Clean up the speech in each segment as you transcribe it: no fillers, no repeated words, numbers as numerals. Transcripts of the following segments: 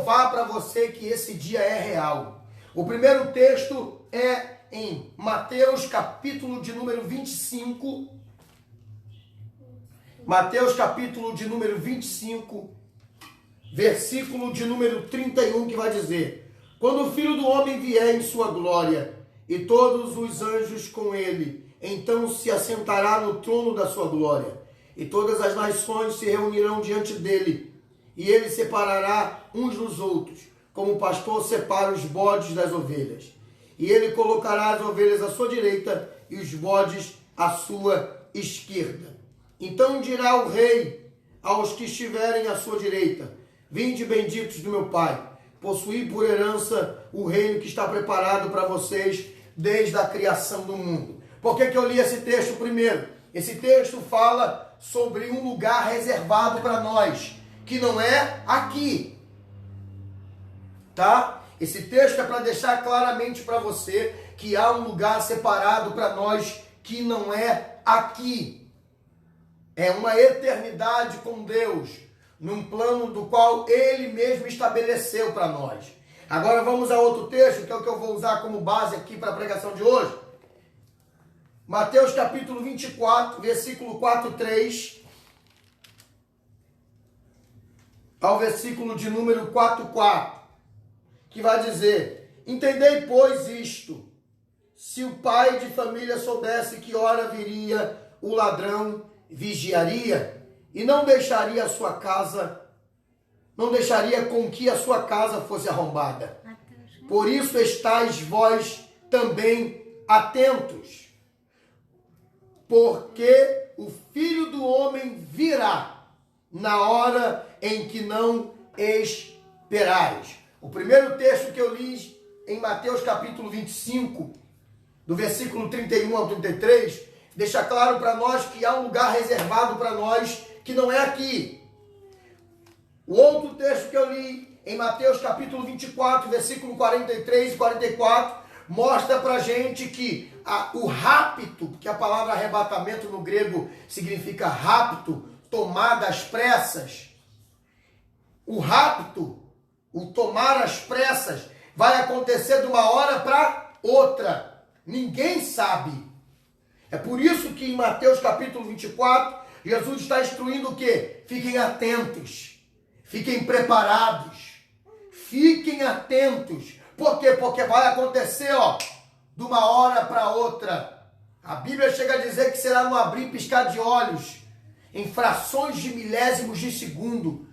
provar para você que esse dia é real. O primeiro texto é em Mateus, capítulo de número 25. Mateus, capítulo de número 25, versículo de número 31, que vai dizer: quando o Filho do Homem vier em sua glória, e todos os anjos com ele, então se assentará no trono da sua glória, e todas as nações se reunirão diante dele, e ele separará uns dos outros, como o pastor separa os bodes das ovelhas. E ele colocará as ovelhas à sua direita e os bodes à sua esquerda. Então dirá o rei aos que estiverem à sua direita: vinde, benditos do meu Pai, possuí por herança o reino que está preparado para vocês desde a criação do mundo. Por que eu li esse texto primeiro? Esse texto fala sobre um lugar reservado para nós, que não é aqui, tá? Esse texto é para deixar claramente para você que há um lugar separado para nós que não é aqui. É uma eternidade com Deus, num plano do qual Ele mesmo estabeleceu para nós. Agora vamos a outro texto, que é o que eu vou usar como base aqui para a pregação de hoje. Mateus capítulo 24, versículo 4:3, ao versículo de número 4:4, que vai dizer: entendei, pois, isto, se o pai de família soubesse que hora viria o ladrão, vigiaria e não deixaria a sua casa, não deixaria com que a sua casa fosse arrombada. Por isso estáis vós também atentos, porque o Filho do Homem virá na hora em que não esperais. O primeiro texto que eu li em Mateus capítulo 25, do versículo 31 ao 33, deixa claro para nós que há um lugar reservado para nós que não é aqui. O outro texto que eu li em Mateus capítulo 24, versículo 43 e 44, mostra para a gente que o rapto, que a palavra arrebatamento no grego significa rapto, tomada às pressas. O rapto, o tomar às pressas, vai acontecer de uma hora para outra. Ninguém sabe. É por isso que em Mateus capítulo 24, Jesus está instruindo o quê? Fiquem atentos, fiquem preparados, fiquem atentos. Por quê? Porque vai acontecer, de uma hora para outra. A Bíblia chega a dizer que será no abrir e piscar de olhos, em frações de milésimos de segundo.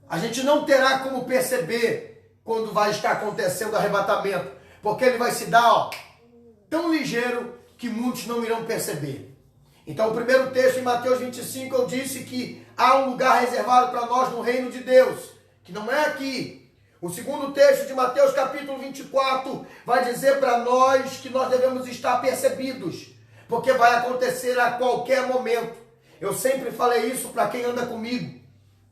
A gente não terá como perceber quando vai estar acontecendo o arrebatamento, porque ele vai se dar, tão ligeiro que muitos não irão perceber. Então, o primeiro texto em Mateus 25, eu disse que há um lugar reservado para nós no reino de Deus, que não é aqui. O segundo texto de Mateus capítulo 24 vai dizer para nós que nós devemos estar percebidos, porque vai acontecer a qualquer momento. Eu sempre falei isso para quem anda comigo,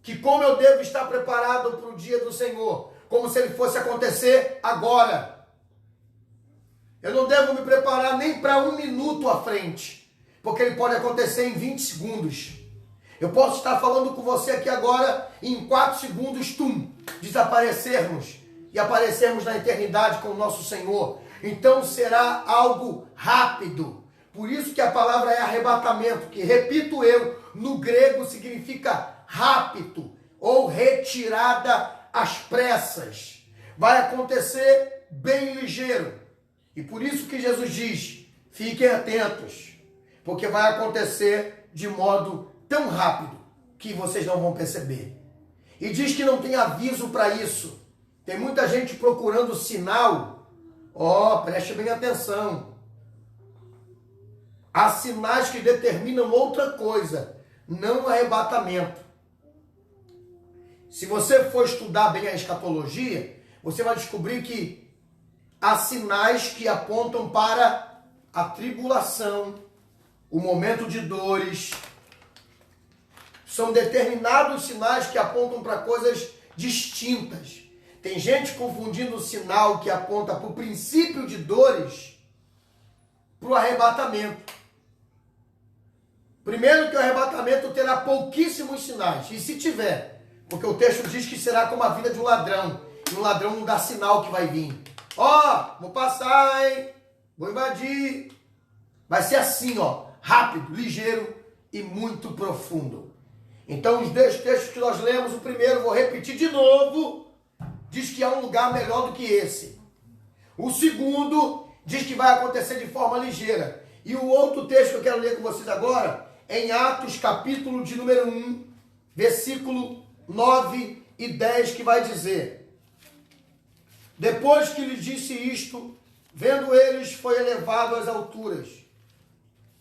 que como eu devo estar preparado para o dia do Senhor, como se ele fosse acontecer agora. Eu não devo me preparar nem para um minuto à frente, porque ele pode acontecer em 20 segundos. Eu posso estar falando com você aqui agora e em 4 segundos, desaparecermos e aparecermos na eternidade com o nosso Senhor. Então será algo rápido. Por isso que a palavra é arrebatamento, que, repito eu, no grego significa rapto ou retirada às pressas. Vai acontecer bem ligeiro. E por isso que Jesus diz: fiquem atentos, porque vai acontecer de modo tão rápido que vocês não vão perceber. E diz que não tem aviso para isso. Tem muita gente procurando sinal. Preste bem atenção. Há sinais que determinam outra coisa, não arrebatamento. Se você for estudar bem a escatologia, você vai descobrir que há sinais que apontam para a tribulação, o momento de dores. São determinados sinais que apontam para coisas distintas. Tem gente confundindo o sinal que aponta para o princípio de dores para o arrebatamento. Primeiro que o arrebatamento terá pouquíssimos sinais. E se tiver, Porque o texto diz que será como a vida de um ladrão. E um ladrão não dá sinal que vai vir. Ó, vou passar, hein? Vou invadir. Vai ser assim, ó, rápido, ligeiro e muito profundo. Então, os dois textos que nós lemos, o primeiro, vou repetir de novo, diz que há um lugar melhor do que esse. O segundo diz que vai acontecer de forma ligeira. E o outro texto que eu quero ler com vocês agora é em Atos, capítulo de número 1, versículo 9 e 10, que vai dizer: depois que lhe disse isto, vendo eles, foi elevado às alturas,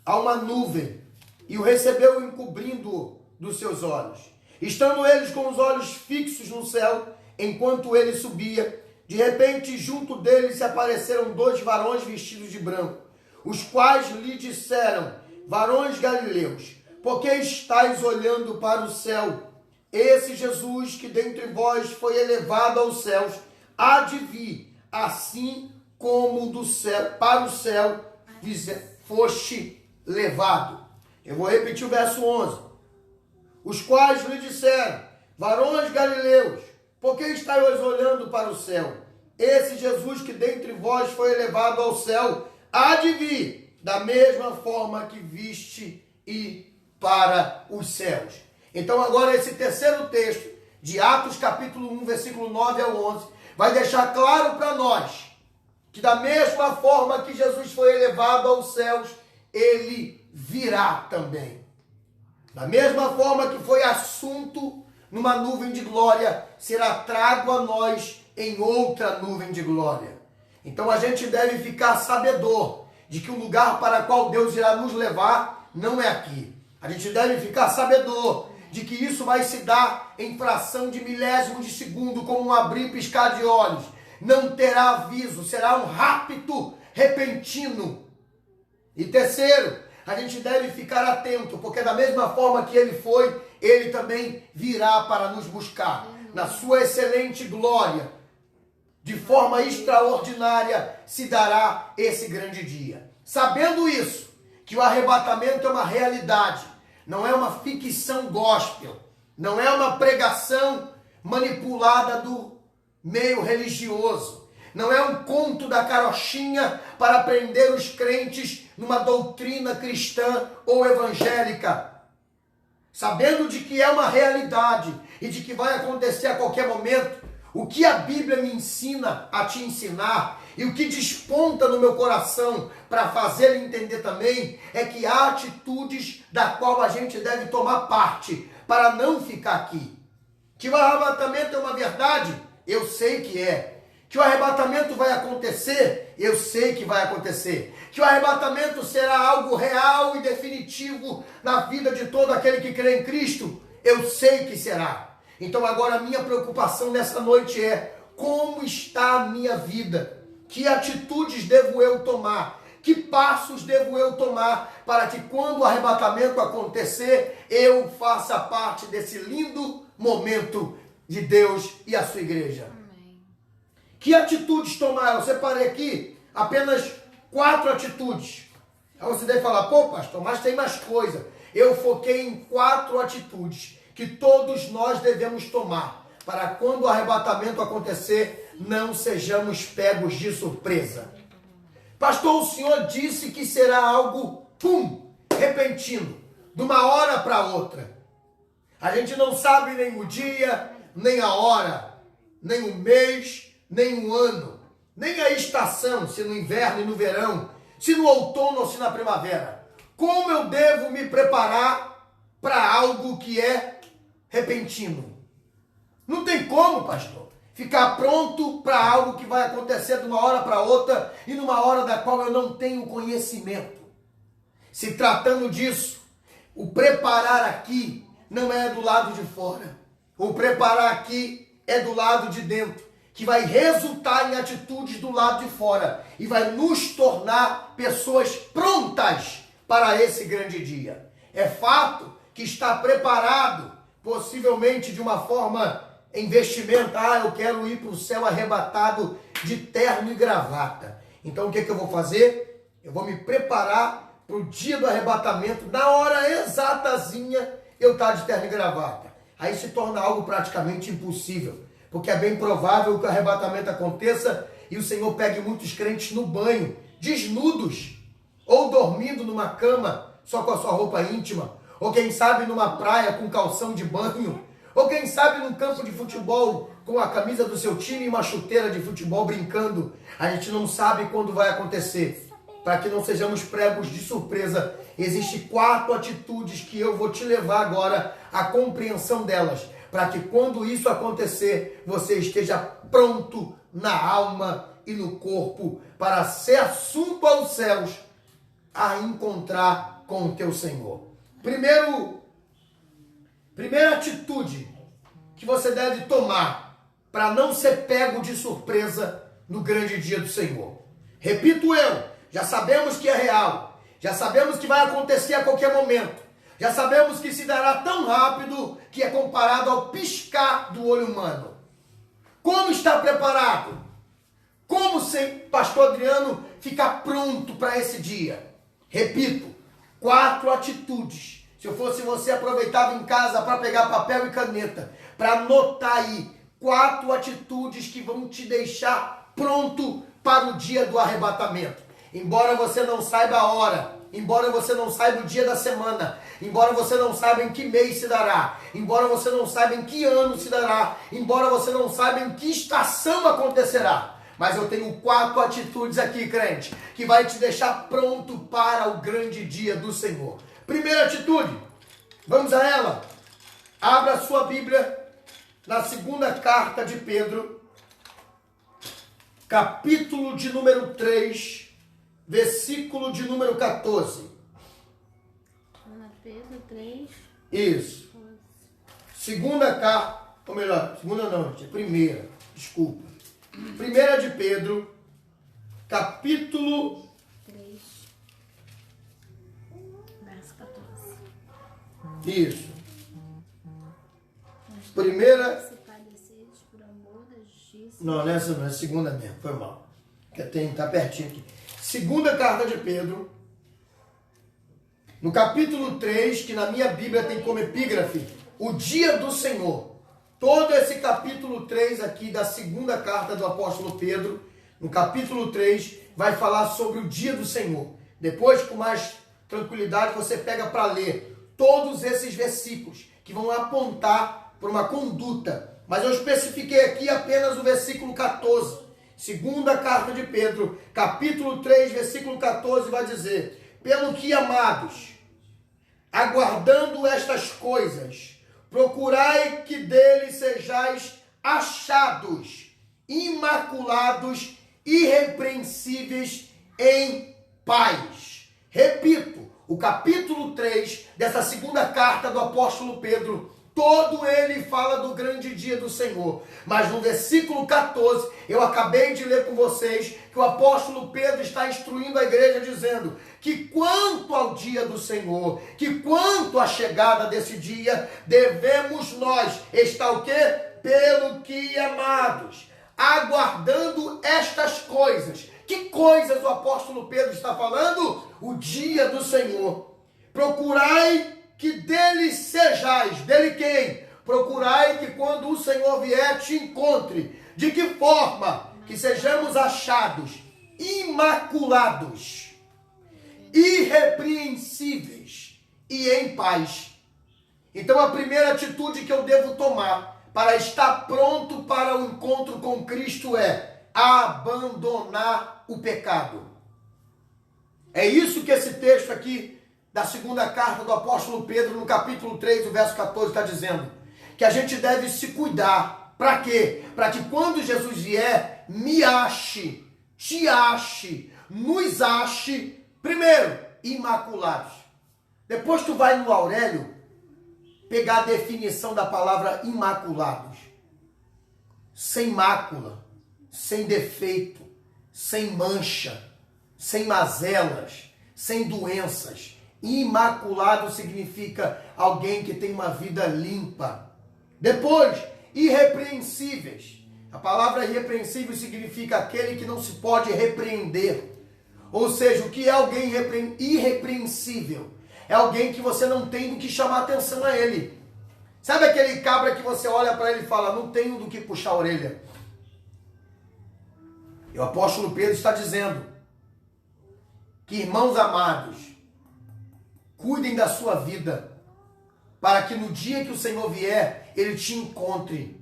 a uma nuvem, e o recebeu encobrindo-o dos seus olhos. Estando eles com os olhos fixos no céu, enquanto ele subia, de repente, junto deles se apareceram 2 varões vestidos de branco, os quais lhe disseram: varões galileus, por que estáis olhando para o céu? Esse Jesus que dentre vós foi elevado aos céus, há de vir, assim como do céu, para o céu foste levado. Eu vou repetir o verso 11. Os quais lhe disseram: varões galileus, por que estáis olhando para o céu? Esse Jesus que dentre vós foi elevado ao céu, há de vir, da mesma forma que viste ir para os céus. Então agora esse terceiro texto, de Atos capítulo 1, versículo 9 ao 11, vai deixar claro para nós que da mesma forma que Jesus foi elevado aos céus, ele virá também. Da mesma forma que foi assunto numa nuvem de glória, será trago a nós em outra nuvem de glória. Então a gente deve ficar sabedor de que o lugar para o qual Deus irá nos levar não é aqui. A gente deve ficar sabedor de que isso vai se dar em fração de milésimo de segundo, como um abrir e piscar de olhos. Não terá aviso, será um rapto repentino. E terceiro, a gente deve ficar atento, porque da mesma forma que ele foi, ele também virá para nos buscar. Na sua excelente glória, de forma extraordinária, se dará esse grande dia. Sabendo isso, que o arrebatamento é uma realidade, não é uma ficção gospel, não é uma pregação manipulada do meio religioso, não é um conto da carochinha para prender os crentes numa doutrina cristã ou evangélica. Sabendo de que é uma realidade e de que vai acontecer a qualquer momento, o que a Bíblia me ensina a te ensinar e o que desponta no meu coração para fazer entender também é que há atitudes da qual a gente deve tomar parte para não ficar aqui. Que o arrebatamento é uma verdade? Eu sei que é. Que o arrebatamento vai acontecer? Eu sei que vai acontecer. Que o arrebatamento será algo real e definitivo na vida de todo aquele que crê em Cristo? Eu sei que será. Então agora a minha preocupação nessa noite é: como está a minha vida? Que atitudes devo eu tomar? Que passos devo eu tomar para que quando o arrebatamento acontecer, eu faça parte desse lindo momento de Deus e a sua igreja? Amém. Que atitudes tomar? Eu separei aqui apenas 4 atitudes. Aí você deve falar: pô, pastor, mas tem mais coisa. Eu foquei em 4 atitudes que todos nós devemos tomar para quando o arrebatamento acontecer, não sejamos pegos de surpresa. Pastor, o senhor disse que será algo, repentino, de uma hora para outra. A gente não sabe nem o dia, nem a hora, nem o mês, nem o ano, nem a estação, se no inverno e no verão, se no outono ou se na primavera. Como eu devo me preparar para algo que é repentino? Não tem como, pastor, ficar pronto para algo que vai acontecer de uma hora para outra e numa hora da qual eu não tenho conhecimento. Se tratando disso, o preparar aqui não é do lado de fora. O preparar aqui é do lado de dentro, que vai resultar em atitudes do lado de fora e vai nos tornar pessoas prontas para esse grande dia. É fato que está preparado, possivelmente de uma forma investimento. Eu quero ir para o céu arrebatado de terno e gravata. Então o que eu vou fazer? Eu vou me preparar para o dia do arrebatamento, na hora exatazinha eu estar de terno e gravata. aí se torna algo praticamente impossível. Porque é bem provável que o arrebatamento aconteça e o Senhor pegue muitos crentes no banho, desnudos, ou dormindo numa cama, só com a sua roupa íntima, ou quem sabe numa praia com calção de banho, ou quem sabe num campo de futebol com a camisa do seu time e uma chuteira de futebol brincando. A gente não sabe quando vai acontecer. Para que não sejamos pregos de surpresa, existem 4 atitudes que eu vou te levar agora à compreensão delas, para que quando isso acontecer, você esteja pronto na alma e no corpo para ser assunto aos céus, a encontrar com o teu Senhor. Primeira atitude que você deve tomar para não ser pego de surpresa no grande dia do Senhor. Repito eu, já sabemos que é real, já sabemos que vai acontecer a qualquer momento, já sabemos que se dará tão rápido que é comparado ao piscar do olho humano. Como está preparado? Como, pastor Adriano, ficar pronto para esse dia? Repito, 4 atitudes. Se eu fosse você, aproveitava em casa para pegar papel e caneta, para anotar aí 4 atitudes que vão te deixar pronto para o dia do arrebatamento. Embora você não saiba a hora, embora você não saiba o dia da semana, embora você não saiba em que mês se dará, embora você não saiba em que ano se dará, embora você não saiba em que estação acontecerá, mas eu tenho 4 atitudes aqui, crente, que vai te deixar pronto para o grande dia do Senhor. Primeira atitude, vamos a ela. Abra a sua Bíblia na segunda carta de Pedro, capítulo de número 3, versículo de número 14. Pedro 3. Isso. Segunda carta, ou melhor, segunda não, gente, primeira, desculpa. Primeira de Pedro, capítulo 3, verso 14. Isso. Primeira. Se padeceres por amor da justiça. Não, nessa não, é segunda mesmo, foi mal. Que tá pertinho aqui. Segunda carta de Pedro, no capítulo 3, que na minha Bíblia tem como epígrafe, o dia do Senhor. Todo esse capítulo 3 aqui da segunda carta do apóstolo Pedro, no capítulo 3, vai falar sobre o dia do Senhor. Depois, com mais tranquilidade, você pega para ler todos esses versículos que vão apontar para uma conduta. Mas eu especifiquei aqui apenas o versículo 14. Segunda carta de Pedro, capítulo 3, versículo 14, vai dizer: pelo que, amados, aguardando estas coisas, procurai que dele sejais achados, imaculados, irrepreensíveis em paz. Repito, o capítulo 3 dessa segunda carta do apóstolo Pedro, todo ele fala do grande dia do Senhor. Mas no versículo 14, eu acabei de ler com vocês que o apóstolo Pedro está instruindo a igreja dizendo que quanto ao dia do Senhor, que quanto à chegada desse dia, devemos nós estar o quê? Pelo que, amados, aguardando estas coisas. Que coisas o apóstolo Pedro está falando? O dia do Senhor. Procurai que dele sejais. Dele quem? Procurai que quando o Senhor vier te encontre. De que forma? Que sejamos achados imaculados, irrepreensíveis e em paz. Então a primeira atitude que eu devo tomar para estar pronto para o encontro com Cristo é abandonar o pecado. É isso que esse texto aqui da segunda carta do apóstolo Pedro, no capítulo 3, o verso 14, está dizendo. Que a gente deve se cuidar. Para quê? Para que quando Jesus vier, me ache, te ache, nos ache, primeiro, imaculados. Depois tu vai no Aurélio pegar a definição da palavra imaculados. Sem mácula, sem defeito, sem mancha, sem mazelas, sem doenças. Imaculado significa alguém que tem uma vida limpa. Depois, irrepreensíveis. A palavra irrepreensível significa aquele que não se pode repreender. Ou seja, o que é alguém irrepreensível? É alguém que você não tem do que chamar atenção a ele. Sabe aquele cabra que você olha para ele e fala, não tenho do que puxar a orelha? E o apóstolo Pedro está dizendo que, irmãos amados, cuidem da sua vida, para que no dia que o Senhor vier, Ele te encontre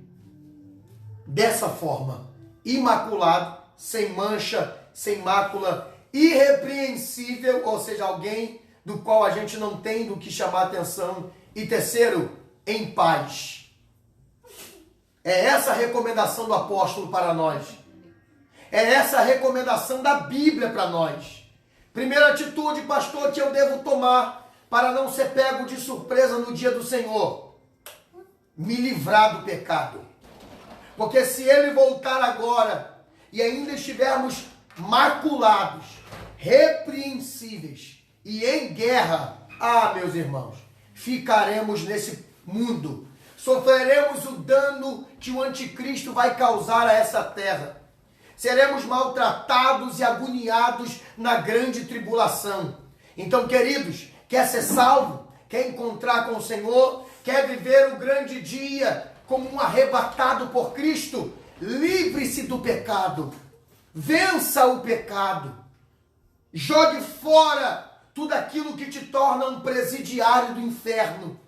dessa forma, imaculado, sem mancha, sem mácula, irrepreensível, ou seja, alguém do qual a gente não tem do que chamar atenção. E terceiro, em paz. É essa a recomendação do apóstolo para nós. É essa a recomendação da Bíblia para nós. Primeira atitude, pastor, que eu devo tomar para não ser pego de surpresa no dia do Senhor: me livrar do pecado. Porque se Ele voltar agora e ainda estivermos maculados, repreensíveis e em guerra, meus irmãos, ficaremos nesse mundo, sofreremos o dano que o anticristo vai causar a essa terra, seremos maltratados e agoniados na grande tribulação. Então, queridos, quer ser salvo, quer encontrar com o Senhor, quer viver o grande dia como um arrebatado por Cristo, livre-se do pecado, vença o pecado, jogue fora tudo aquilo que te torna um presidiário do inferno.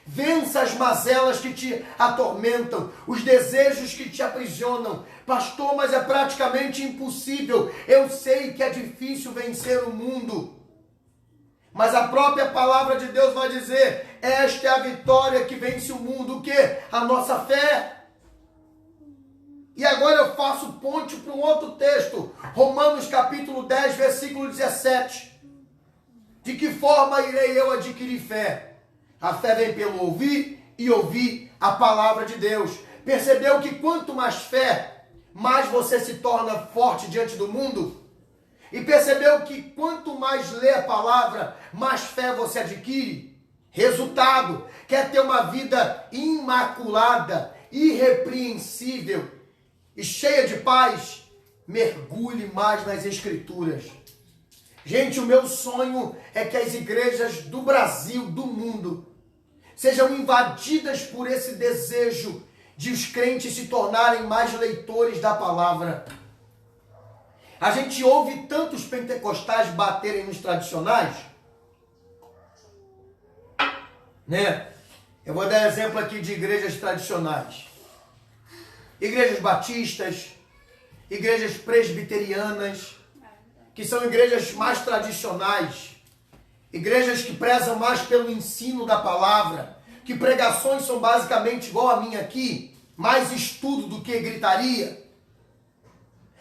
Vença as mazelas que te atormentam, os desejos que te aprisionam. Pastor, mas é praticamente impossível. Eu sei que é difícil vencer o mundo, mas a própria palavra de Deus vai dizer: esta é a vitória que vence o mundo. O quê? A nossa fé. E agora eu faço ponte para um outro texto, Romanos capítulo 10, versículo 17. De que forma irei eu adquirir fé? A fé vem pelo ouvir e ouvir a palavra de Deus. Percebeu que quanto mais fé, mais você se torna forte diante do mundo? E percebeu que quanto mais lê a palavra, mais fé você adquire? Resultado, quer ter uma vida imaculada, irrepreensível e cheia de paz? Mergulhe mais nas Escrituras. Gente, o meu sonho é que as igrejas do Brasil, do mundo, sejam invadidas por esse desejo de os crentes se tornarem mais leitores da palavra. A gente ouve tantos pentecostais baterem nos tradicionais, né? Eu vou dar exemplo aqui de igrejas tradicionais. Igrejas batistas, igrejas presbiterianas, que são igrejas mais tradicionais, igrejas que prezam mais pelo ensino da palavra, que pregações são basicamente igual a minha aqui, mais estudo do que gritaria.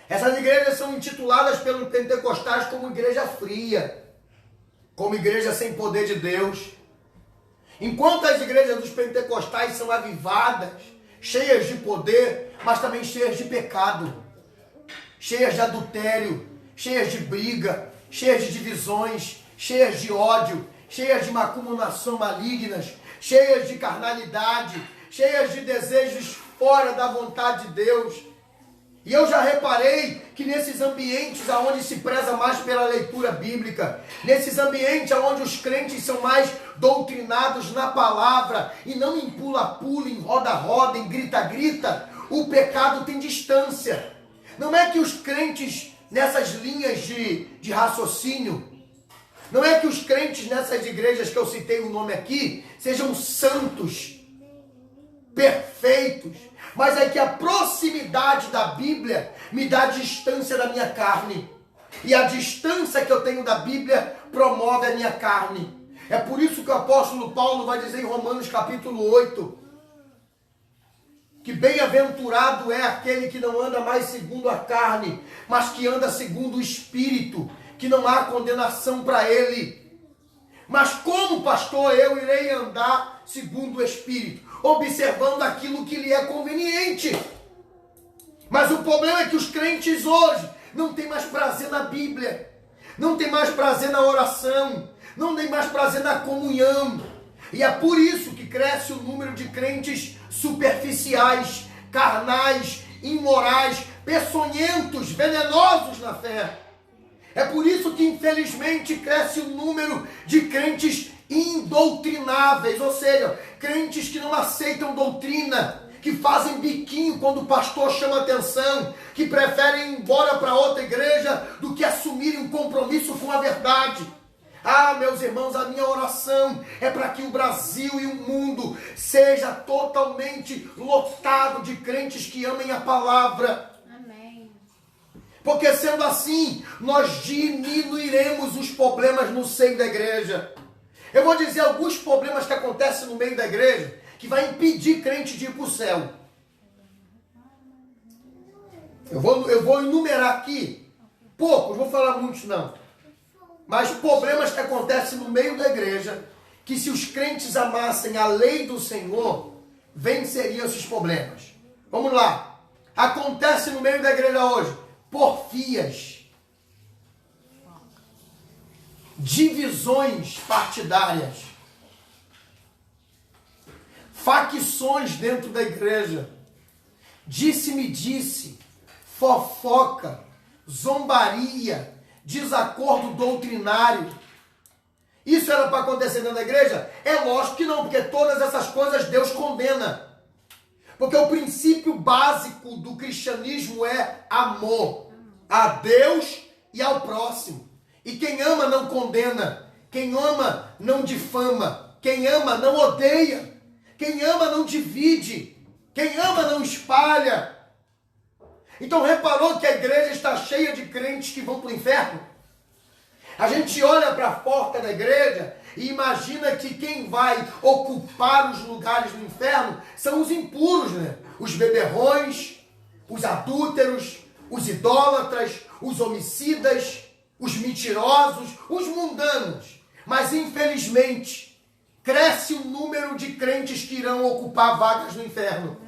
Essas igrejas são intituladas pelos pentecostais como igreja fria, como igreja sem poder de Deus. Enquanto as igrejas dos pentecostais são avivadas, cheias de poder, mas também cheias de pecado, cheias de adultério, cheias de briga, cheias de divisões, cheias de ódio, cheias de macumunação malignas, cheias de carnalidade, cheias de desejos fora da vontade de Deus. E eu já reparei que nesses ambientes onde se preza mais pela leitura bíblica, nesses ambientes onde os crentes são mais doutrinados na palavra e não em pula-pula, em roda-roda, em grita-grita, o pecado tem distância. Não é que os crentes nessas linhas de raciocínio, não é que os crentes nessas igrejas que eu citei o nome aqui sejam santos, perfeitos, mas é que a proximidade da Bíblia me dá a distância da minha carne, e a distância que eu tenho da Bíblia promove a minha carne. É por isso que o apóstolo Paulo vai dizer em Romanos capítulo 8, que bem-aventurado é aquele que não anda mais segundo a carne, mas que anda segundo o Espírito, que não há condenação para ele. Mas como, pastor, eu irei andar segundo o Espírito? Observando aquilo que lhe é conveniente. Mas o problema é que os crentes hoje não têm mais prazer na Bíblia, não têm mais prazer na oração, não têm mais prazer na comunhão. E é por isso que cresce o número de crentes superficiais, carnais, imorais, peçonhentos, venenosos na fé. É por isso que, infelizmente, cresce o número de crentes indoutrináveis, ou seja, crentes que não aceitam doutrina, que fazem biquinho quando o pastor chama atenção, que preferem ir embora para outra igreja do que assumirem um compromisso com a verdade. Ah, meus irmãos, a minha oração é para que o Brasil e o mundo seja totalmente lotado de crentes que amem a palavra. Amém. Porque sendo assim, nós diminuiremos os problemas no seio da igreja. Eu vou dizer alguns problemas que acontecem no meio da igreja, que vai impedir crente de ir para o céu. Eu vou enumerar aqui, poucos, vou falar muitos não. Mas problemas que acontecem no meio da igreja, que se os crentes amassem a lei do Senhor, venceriam esses problemas. Vamos lá. Acontece no meio da igreja hoje, porfias, divisões partidárias, facções dentro da igreja, disse-me-disse, fofoca, zombaria, desacordo doutrinário. Isso era para acontecer dentro da igreja? É lógico que não, porque todas essas coisas Deus condena. Porque o princípio básico do cristianismo é amor a Deus e ao próximo. E quem ama não condena, quem ama não difama, quem ama não odeia, quem ama não divide, quem ama não espalha. Então reparou que a igreja está cheia de crentes que vão para o inferno? A gente olha para a porta da igreja e imagina que quem vai ocupar os lugares do inferno são os impuros, né? Os beberrões, os adúlteros, os idólatras, os homicidas, os mentirosos, os mundanos. Mas infelizmente cresce o número de crentes que irão ocupar vagas no inferno.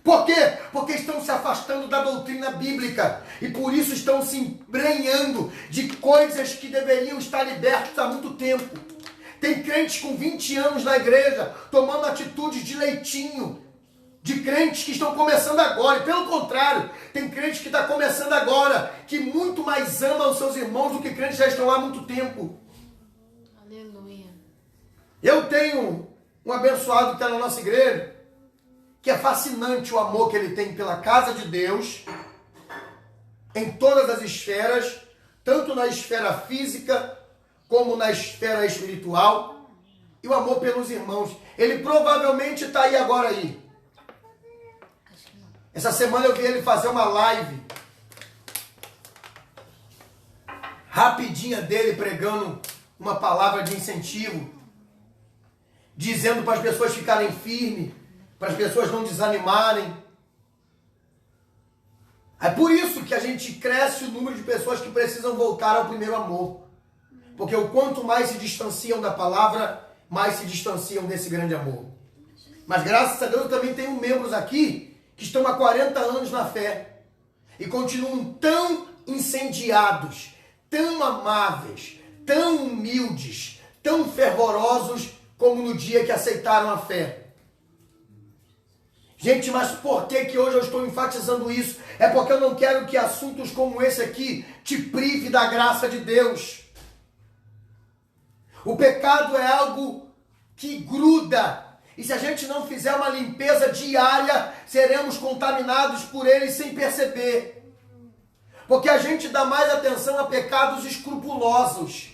Por quê? Porque estão se afastando da doutrina bíblica e por isso estão se embrenhando de coisas que deveriam estar libertas há muito tempo. Tem crentes com 20 anos na igreja tomando atitudes de leitinho, de crentes que estão começando agora. E pelo contrário, tem crente que está começando agora, que muito mais ama os seus irmãos do que crentes que já estão lá há muito tempo. Aleluia. Eu tenho um abençoado que está na nossa igreja, que é fascinante o amor que ele tem pela casa de Deus, em todas as esferas, tanto na esfera física, como na esfera espiritual, e o amor pelos irmãos. Ele provavelmente está aí agora aí. Essa semana eu vi ele fazer uma live, rapidinha dele, pregando uma palavra de incentivo, dizendo para as pessoas ficarem firmes, para as pessoas não desanimarem. É por isso que a gente cresce o número de pessoas que precisam voltar ao primeiro amor. Porque o quanto mais se distanciam da palavra, mais se distanciam desse grande amor. Mas graças a Deus eu também tenho membros aqui que estão há 40 anos na fé e continuam tão incendiados, tão amáveis, tão humildes, tão fervorosos como no dia que aceitaram a fé. Gente, mas por que hoje eu estou enfatizando isso? É porque eu não quero que assuntos como esse aqui te prive da graça de Deus. O pecado é algo que gruda. E se a gente não fizer uma limpeza diária, seremos contaminados por ele sem perceber. Porque a gente dá mais atenção a pecados escrupulosos.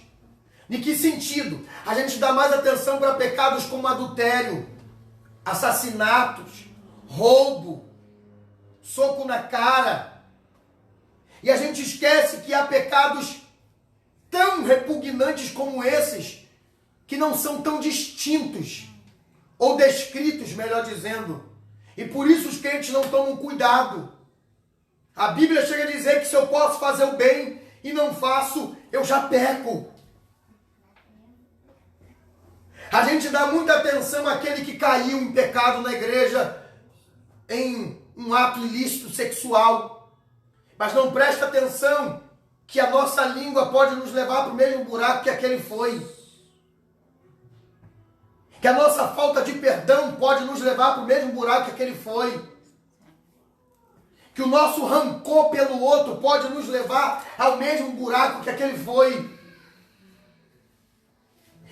Em que sentido? A gente dá mais atenção para pecados como adultério, assassinatos, roubo, soco na cara. E a gente esquece que há pecados tão repugnantes como esses, que não são tão distintos, ou descritos, melhor dizendo. E por isso os crentes não tomam cuidado. A Bíblia chega a dizer que se eu posso fazer o bem e não faço, eu já peco. A gente dá muita atenção àquele que caiu em pecado na igreja, em um ato ilícito sexual, mas não presta atenção que a nossa língua pode nos levar para o mesmo buraco que aquele foi, que a nossa falta de perdão pode nos levar para o mesmo buraco que aquele foi, que o nosso rancor pelo outro pode nos levar ao mesmo buraco que aquele foi.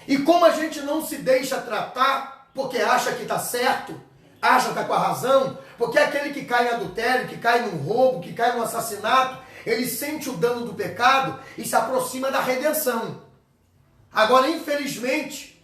E como a gente não se deixa tratar, porque acha que está certo, acha que está com a razão, porque aquele que cai em adultério, que cai num roubo, que cai num assassinato, ele sente o dano do pecado e se aproxima da redenção. Agora, infelizmente,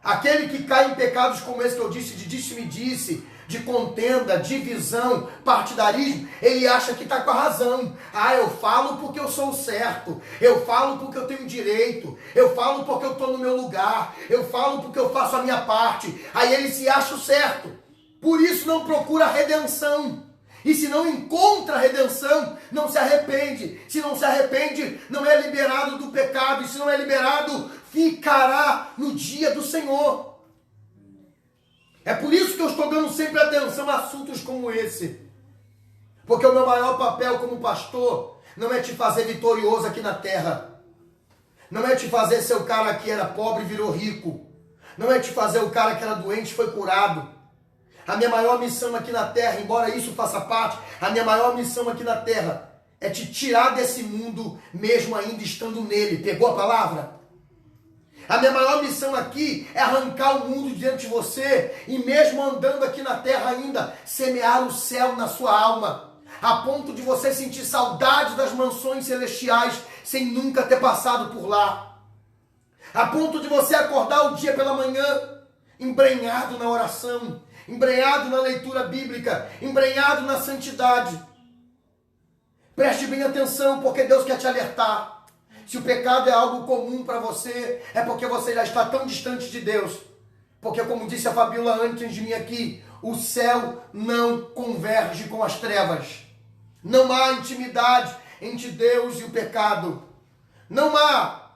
aquele que cai em pecados como esse que eu disse, de disse-me-disse, de contenda, divisão, partidarismo, ele acha que está com a razão. Ah, eu falo porque eu sou o certo, eu falo porque eu tenho direito, eu falo porque eu estou no meu lugar, eu falo porque eu faço a minha parte. Aí ele se acha o certo. Por isso não procura redenção. E se não encontra redenção, não se arrepende. Se não se arrepende, não é liberado do pecado. E se não é liberado, ficará no dia do Senhor. É por isso que eu estou dando sempre atenção a assuntos como esse. Porque o meu maior papel como pastor não é te fazer vitorioso aqui na terra. Não é te fazer ser o cara que era pobre e virou rico. Não é te fazer o cara que era doente e foi curado. A minha maior missão aqui na terra, embora isso faça parte, a minha maior missão aqui na terra é te tirar desse mundo mesmo ainda estando nele. Pegou a palavra? A minha maior missão aqui é arrancar o mundo diante de você e mesmo andando aqui na terra ainda, semear o céu na sua alma, a ponto de você sentir saudade das mansões celestiais sem nunca ter passado por lá. A ponto de você acordar o dia pela manhã embrenhado na oração, embrenhado na leitura bíblica, embrenhado na santidade. Preste bem atenção, porque Deus quer te alertar. Se o pecado é algo comum para você, é porque você já está tão distante de Deus. Porque, como disse a Fabiola antes de mim aqui, o céu não converge com as trevas. Não há intimidade entre Deus e o pecado. Não há.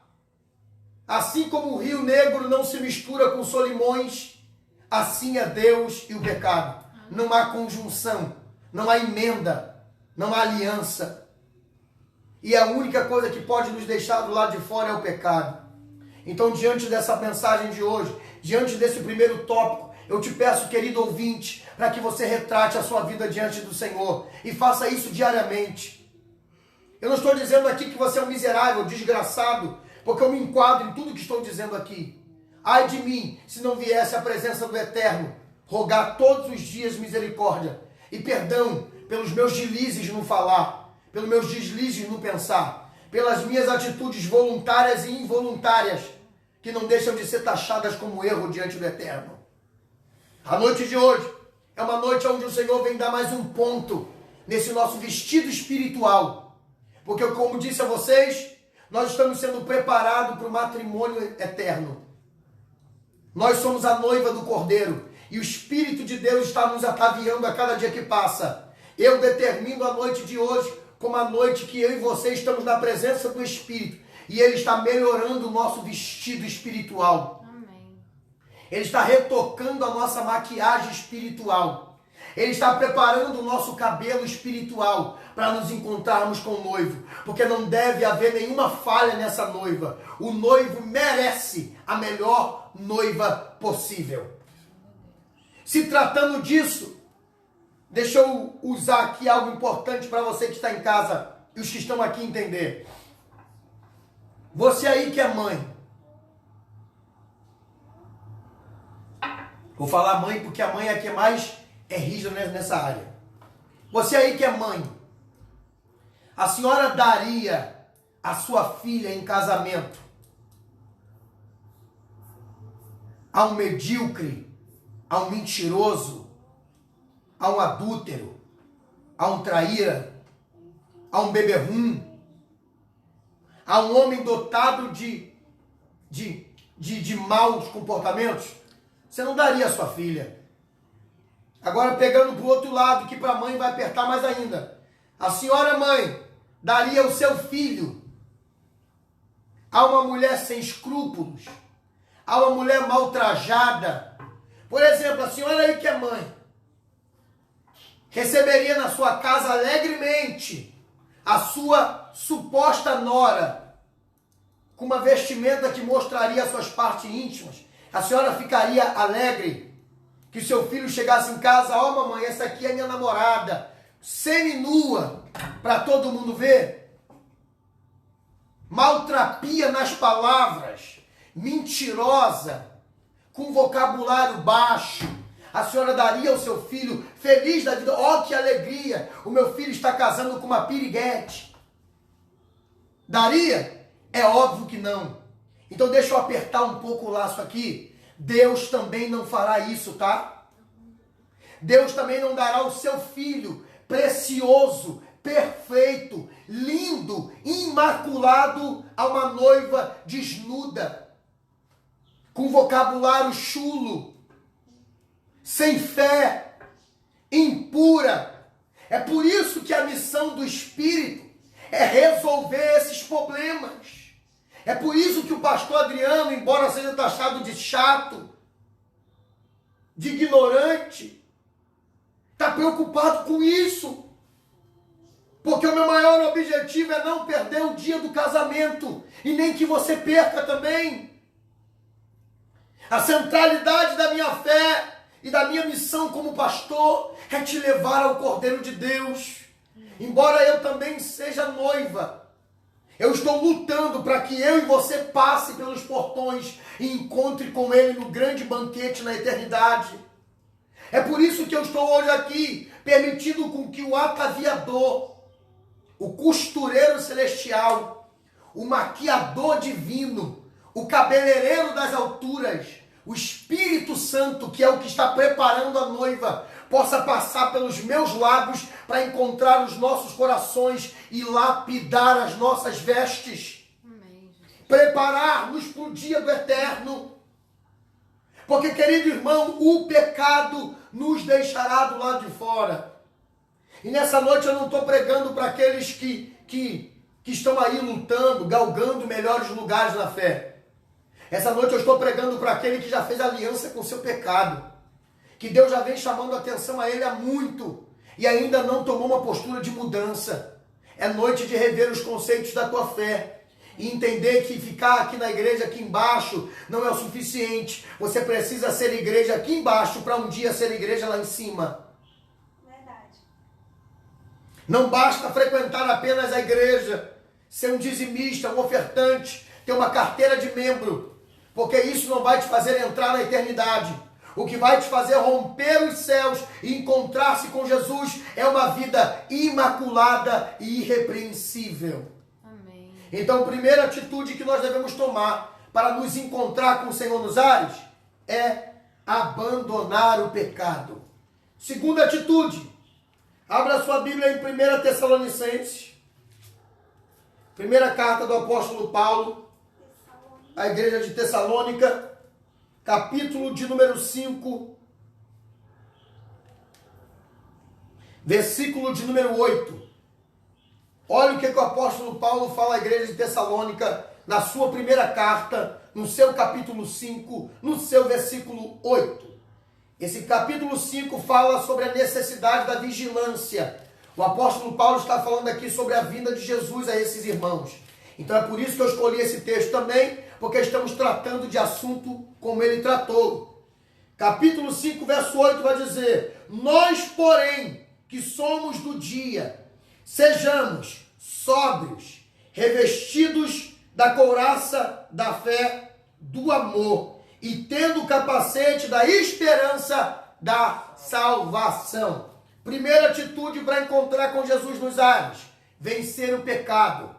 Assim como o Rio Negro não se mistura com Solimões, assim é Deus e o pecado. Não há conjunção, não há emenda, não há aliança. E a única coisa que pode nos deixar do lado de fora é o pecado. Então, diante dessa mensagem de hoje, diante desse primeiro tópico, eu te peço, querido ouvinte, para que você retrate a sua vida diante do Senhor e faça isso diariamente. Eu não estou dizendo aqui que você é um miserável, desgraçado, porque eu me enquadro em tudo que estou dizendo aqui. Ai de mim, se não viesse a presença do Eterno, rogar todos os dias misericórdia e perdão pelos meus deslizes no falar, pelos meus deslizes no pensar, pelas minhas atitudes voluntárias e involuntárias, que não deixam de ser taxadas como erro diante do Eterno. A noite de hoje é uma noite onde o Senhor vem dar mais um ponto nesse nosso vestido espiritual. Porque, como disse a vocês, nós estamos sendo preparados para o matrimônio eterno. Nós somos a noiva do Cordeiro e o Espírito de Deus está nos ataviando a cada dia que passa. Eu determino a noite de hoje como a noite que eu e você estamos na presença do Espírito. E Ele está melhorando o nosso vestido espiritual. Amém. Ele está retocando a nossa maquiagem espiritual. Ele está preparando o nosso cabelo espiritual para nos encontrarmos com o noivo. Porque não deve haver nenhuma falha nessa noiva. O noivo merece a melhor noiva possível. Se tratando disso, deixa eu usar aqui algo importante para você que está em casa e os que estão aqui entender. Você aí que é mãe. Vou falar mãe porque a mãe é a que mais é rígida nessa área. Você aí que é mãe. A senhora daria a sua filha em casamento a um medíocre, a um mentiroso, a um adúltero, a um traíra, a um beberrum, a um homem dotado de maus comportamentos? Você não daria a sua filha. Agora, pegando para o outro lado, que para a mãe vai apertar mais ainda. A senhora mãe daria o seu filho a uma mulher sem escrúpulos, a uma mulher mal trajada. Por exemplo, a senhora aí que é mãe, receberia na sua casa alegremente a sua suposta nora, com uma vestimenta que mostraria as suas partes íntimas? A senhora ficaria alegre que seu filho chegasse em casa: ó, mamãe, essa aqui é minha namorada, seminua, para todo mundo ver? Maltrapia nas palavras, mentirosa, com vocabulário baixo, a senhora daria ao seu filho feliz da vida? Ó, que alegria! O meu filho está casando com uma piriguete. Daria? É óbvio que não. Então deixa eu apertar um pouco o laço aqui. Deus também não fará isso, tá? Deus também não dará o seu filho precioso, perfeito, lindo, imaculado a uma noiva desnuda, com vocabulário chulo, sem fé, impura. É por isso que a missão do Espírito é resolver esses problemas. É por isso que o pastor Adriano, embora seja taxado de chato, de ignorante, está preocupado com isso. Porque o meu maior objetivo é não perder o dia do casamento e nem que você perca também. A centralidade da minha fé e da minha missão como pastor é te levar ao Cordeiro de Deus. Embora eu também seja noiva, eu estou lutando para que eu e você passe pelos portões e encontre com Ele no grande banquete na eternidade. É por isso que eu estou hoje aqui, permitindo com que o ataviador, o costureiro celestial, o maquiador divino, o cabeleireiro das alturas, o Espírito Santo, que é o que está preparando a noiva, possa passar pelos meus lábios para encontrar os nossos corações e lapidar as nossas vestes. Amém. Preparar-nos para o dia do eterno. Porque, querido irmão, o pecado nos deixará do lado de fora. E nessa noite eu não estou pregando para aqueles que estão aí lutando, galgando melhores lugares na fé. Essa noite eu estou pregando para aquele que já fez aliança com o seu pecado, que Deus já vem chamando a atenção a ele há muito e ainda não tomou uma postura de mudança. É noite de rever os conceitos da tua fé e entender que ficar aqui na igreja, aqui embaixo, não é o suficiente. Você precisa ser igreja aqui embaixo para um dia ser igreja lá em cima. Verdade. Não basta frequentar apenas a igreja, ser um dizimista, um ofertante, ter uma carteira de membro, porque isso não vai te fazer entrar na eternidade. O que vai te fazer romper os céus e encontrar-se com Jesus é uma vida imaculada e irrepreensível. Amém. Então, a primeira atitude que nós devemos tomar para nos encontrar com o Senhor nos ares é abandonar o pecado. Segunda atitude, abra sua Bíblia em 1 Tessalonicenses, primeira carta do apóstolo Paulo à igreja de Tessalônica, capítulo de número 5, versículo de número 8. Olha o que o apóstolo Paulo fala à igreja de Tessalônica na sua primeira carta, no seu capítulo 5, no seu versículo 8. Esse capítulo 5 fala sobre a necessidade da vigilância. O apóstolo Paulo está falando aqui sobre a vinda de Jesus a esses irmãos. Então é por isso que eu escolhi esse texto também, porque estamos tratando de assunto como ele tratou. Capítulo 5, verso 8 vai dizer: nós, porém, que somos do dia, sejamos sóbrios, revestidos da couraça da fé, do amor, e tendo o capacete da esperança da salvação. Primeira atitude para encontrar com Jesus nos ares: vencer o pecado.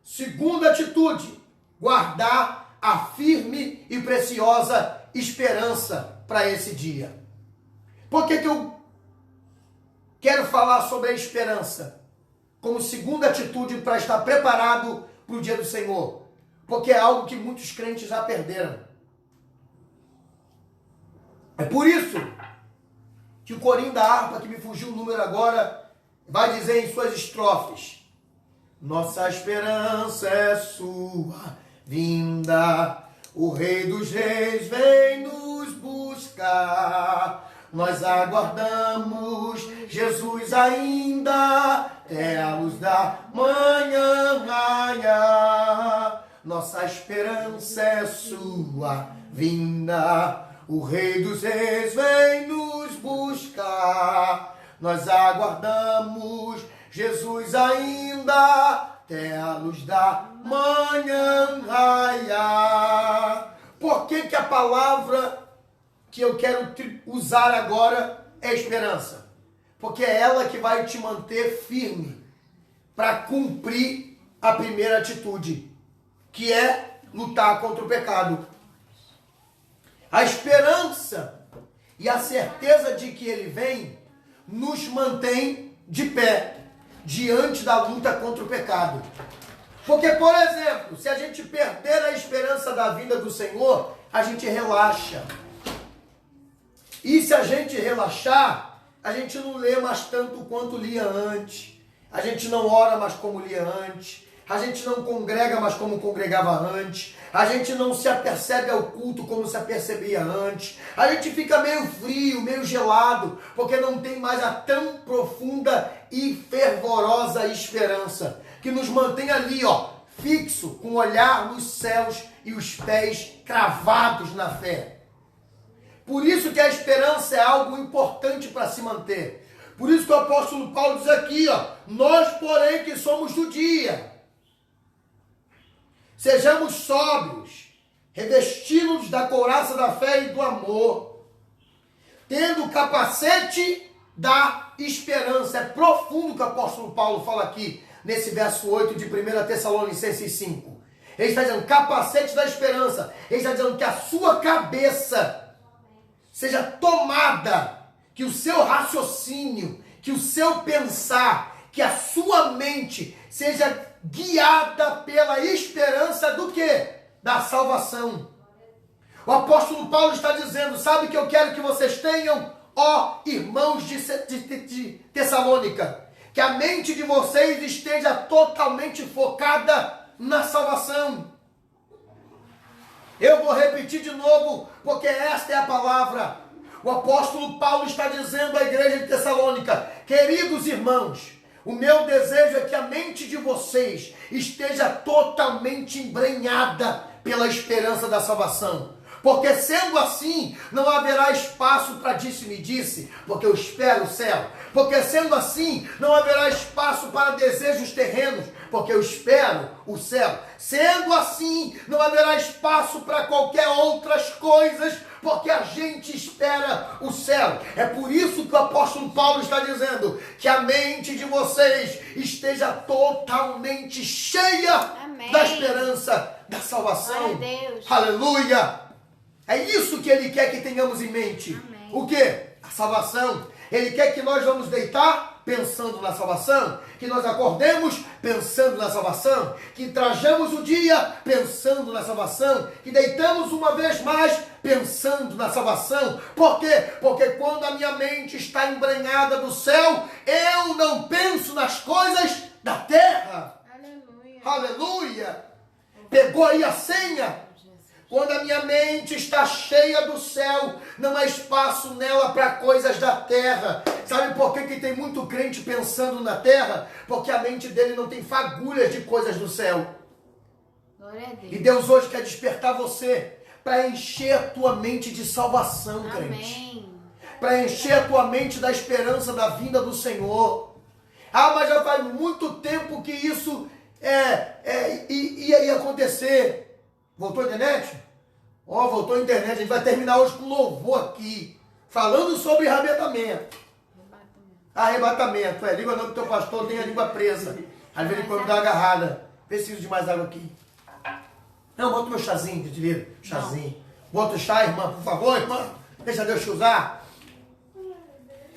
Segunda atitude, guardar a firme e preciosa esperança para esse dia. Por que eu quero falar sobre a esperança como segunda atitude para estar preparado para o dia do Senhor? Porque é algo que muitos crentes já perderam. É por isso que o corinho da harpa, que me fugiu o número agora, vai dizer em suas estrofes: nossa esperança é sua vinda, o Rei dos Reis vem nos buscar. Nós aguardamos Jesus ainda, até a luz da manhã raiar. Nossa esperança é sua vinda, o Rei dos Reis vem nos buscar. Nós aguardamos Jesus ainda, até a luz da manhã raiar. por que a palavra que eu quero usar agora é esperança? Porque é ela que vai te manter firme para cumprir a primeira atitude, que é lutar contra o pecado. A esperança e a certeza de que ele vem nos mantém de pé diante da luta contra o pecado. Porque, por exemplo, se a gente perder a esperança da vinda do Senhor, a gente relaxa. E se a gente relaxar, a gente não lê mais tanto quanto lia antes. A gente não ora mais como lia antes. A gente não congrega mais como congregava antes. A gente não se apercebe ao culto como se apercebia antes. A gente fica meio frio, meio gelado, porque não tem mais a tão profunda e fervorosa esperança que nos mantém ali, fixo, com o olhar nos céus e os pés cravados na fé. Por isso que a esperança é algo importante para se manter. Por isso que o apóstolo Paulo diz aqui, nós, porém, que somos do dia, sejamos sóbrios, revestidos da couraça da fé e do amor, tendo o capacete da esperança. É profundo o que o apóstolo Paulo fala aqui, nesse verso 8 de 1 Tessalonicenses 5. Ele está dizendo capacete da esperança. Ele está dizendo que a sua cabeça seja tomada, que o seu raciocínio, que o seu pensar, que a sua mente seja guiada pela esperança do quê? Da salvação. O apóstolo Paulo está dizendo, sabe o que eu quero que vocês tenham, ó irmãos de Tessalônica? Que a mente de vocês esteja totalmente focada na salvação. Eu vou repetir de novo, porque esta é a palavra. O apóstolo Paulo está dizendo à igreja de Tessalônica, queridos irmãos, o meu desejo é que a mente de vocês esteja totalmente embrenhada pela esperança da salvação. Porque sendo assim, não haverá espaço para disse-me-disse, porque eu espero o céu. Porque sendo assim, não haverá espaço para desejos terrenos, porque eu espero o céu. Sendo assim, não haverá espaço para qualquer outras coisas, porque a gente espera o céu. É por isso que o apóstolo Paulo está dizendo que a mente de vocês esteja totalmente cheia Amém. da esperança da salvação. Glória a Deus. Aleluia! É isso que ele quer que tenhamos em mente. Amém. O quê? A salvação. Ele quer que nós vamos deitar pensando na salvação, que nós acordemos pensando na salvação, que trajamos o dia pensando na salvação, que deitamos uma vez mais pensando na salvação. Por quê? Porque quando a minha mente está embrenhada do céu, eu não penso nas coisas da terra. Aleluia. Aleluia! Pegou aí a senha? Quando a minha mente está cheia do céu, não há espaço nela para coisas da terra. Sabe por que tem muito crente pensando na terra? Porque a mente dele não tem fagulhas de coisas do céu. Glória a Deus. E Deus hoje quer despertar você para encher a tua mente de salvação, crente. Amém. Para encher a tua mente da esperança da vinda do Senhor. Ah, mas já faz muito tempo que isso ia acontecer. Voltou a internet? Voltou a internet. A gente vai terminar hoje com louvor aqui. Falando sobre arrebatamento. Arrebatamento. Liga não que teu pastor tem a língua presa. Às vezes ele quando dá uma agarrada. Preciso de mais água aqui. Não, bota o meu chazinho de livro. Chazinho. Bota o chá, irmã, por favor, irmã. Deixa Deus te usar.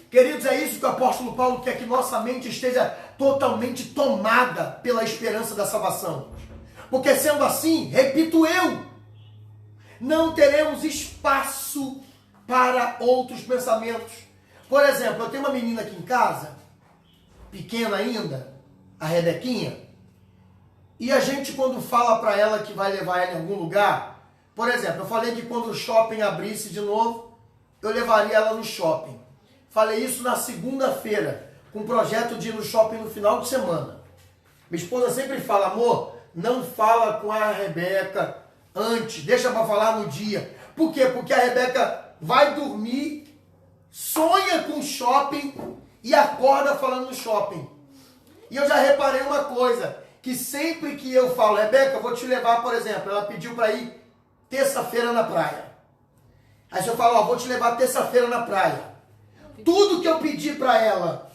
Queridos, é isso que o apóstolo Paulo quer, que nossa mente esteja totalmente tomada pela esperança da salvação. Porque sendo assim, repito eu, não teremos espaço para outros pensamentos. Por exemplo, eu tenho uma menina aqui em casa, pequena ainda, a Rebequinha, e a gente quando fala para ela que vai levar ela em algum lugar, por exemplo, eu falei que quando o shopping abrisse de novo, eu levaria ela no shopping. Falei isso na segunda-feira, com o projeto de ir no shopping no final de semana. Minha esposa sempre fala, amor, não fala com a Rebeca antes, deixa para falar no dia. Por quê? Porque a Rebeca vai dormir, sonha com shopping e acorda falando no shopping. E eu já reparei uma coisa, que sempre que eu falo, Rebeca, eu vou te levar, por exemplo, ela pediu para ir terça-feira na praia. Aí se eu falo, ó, vou te levar terça-feira na praia. Tudo que eu pedi para ela,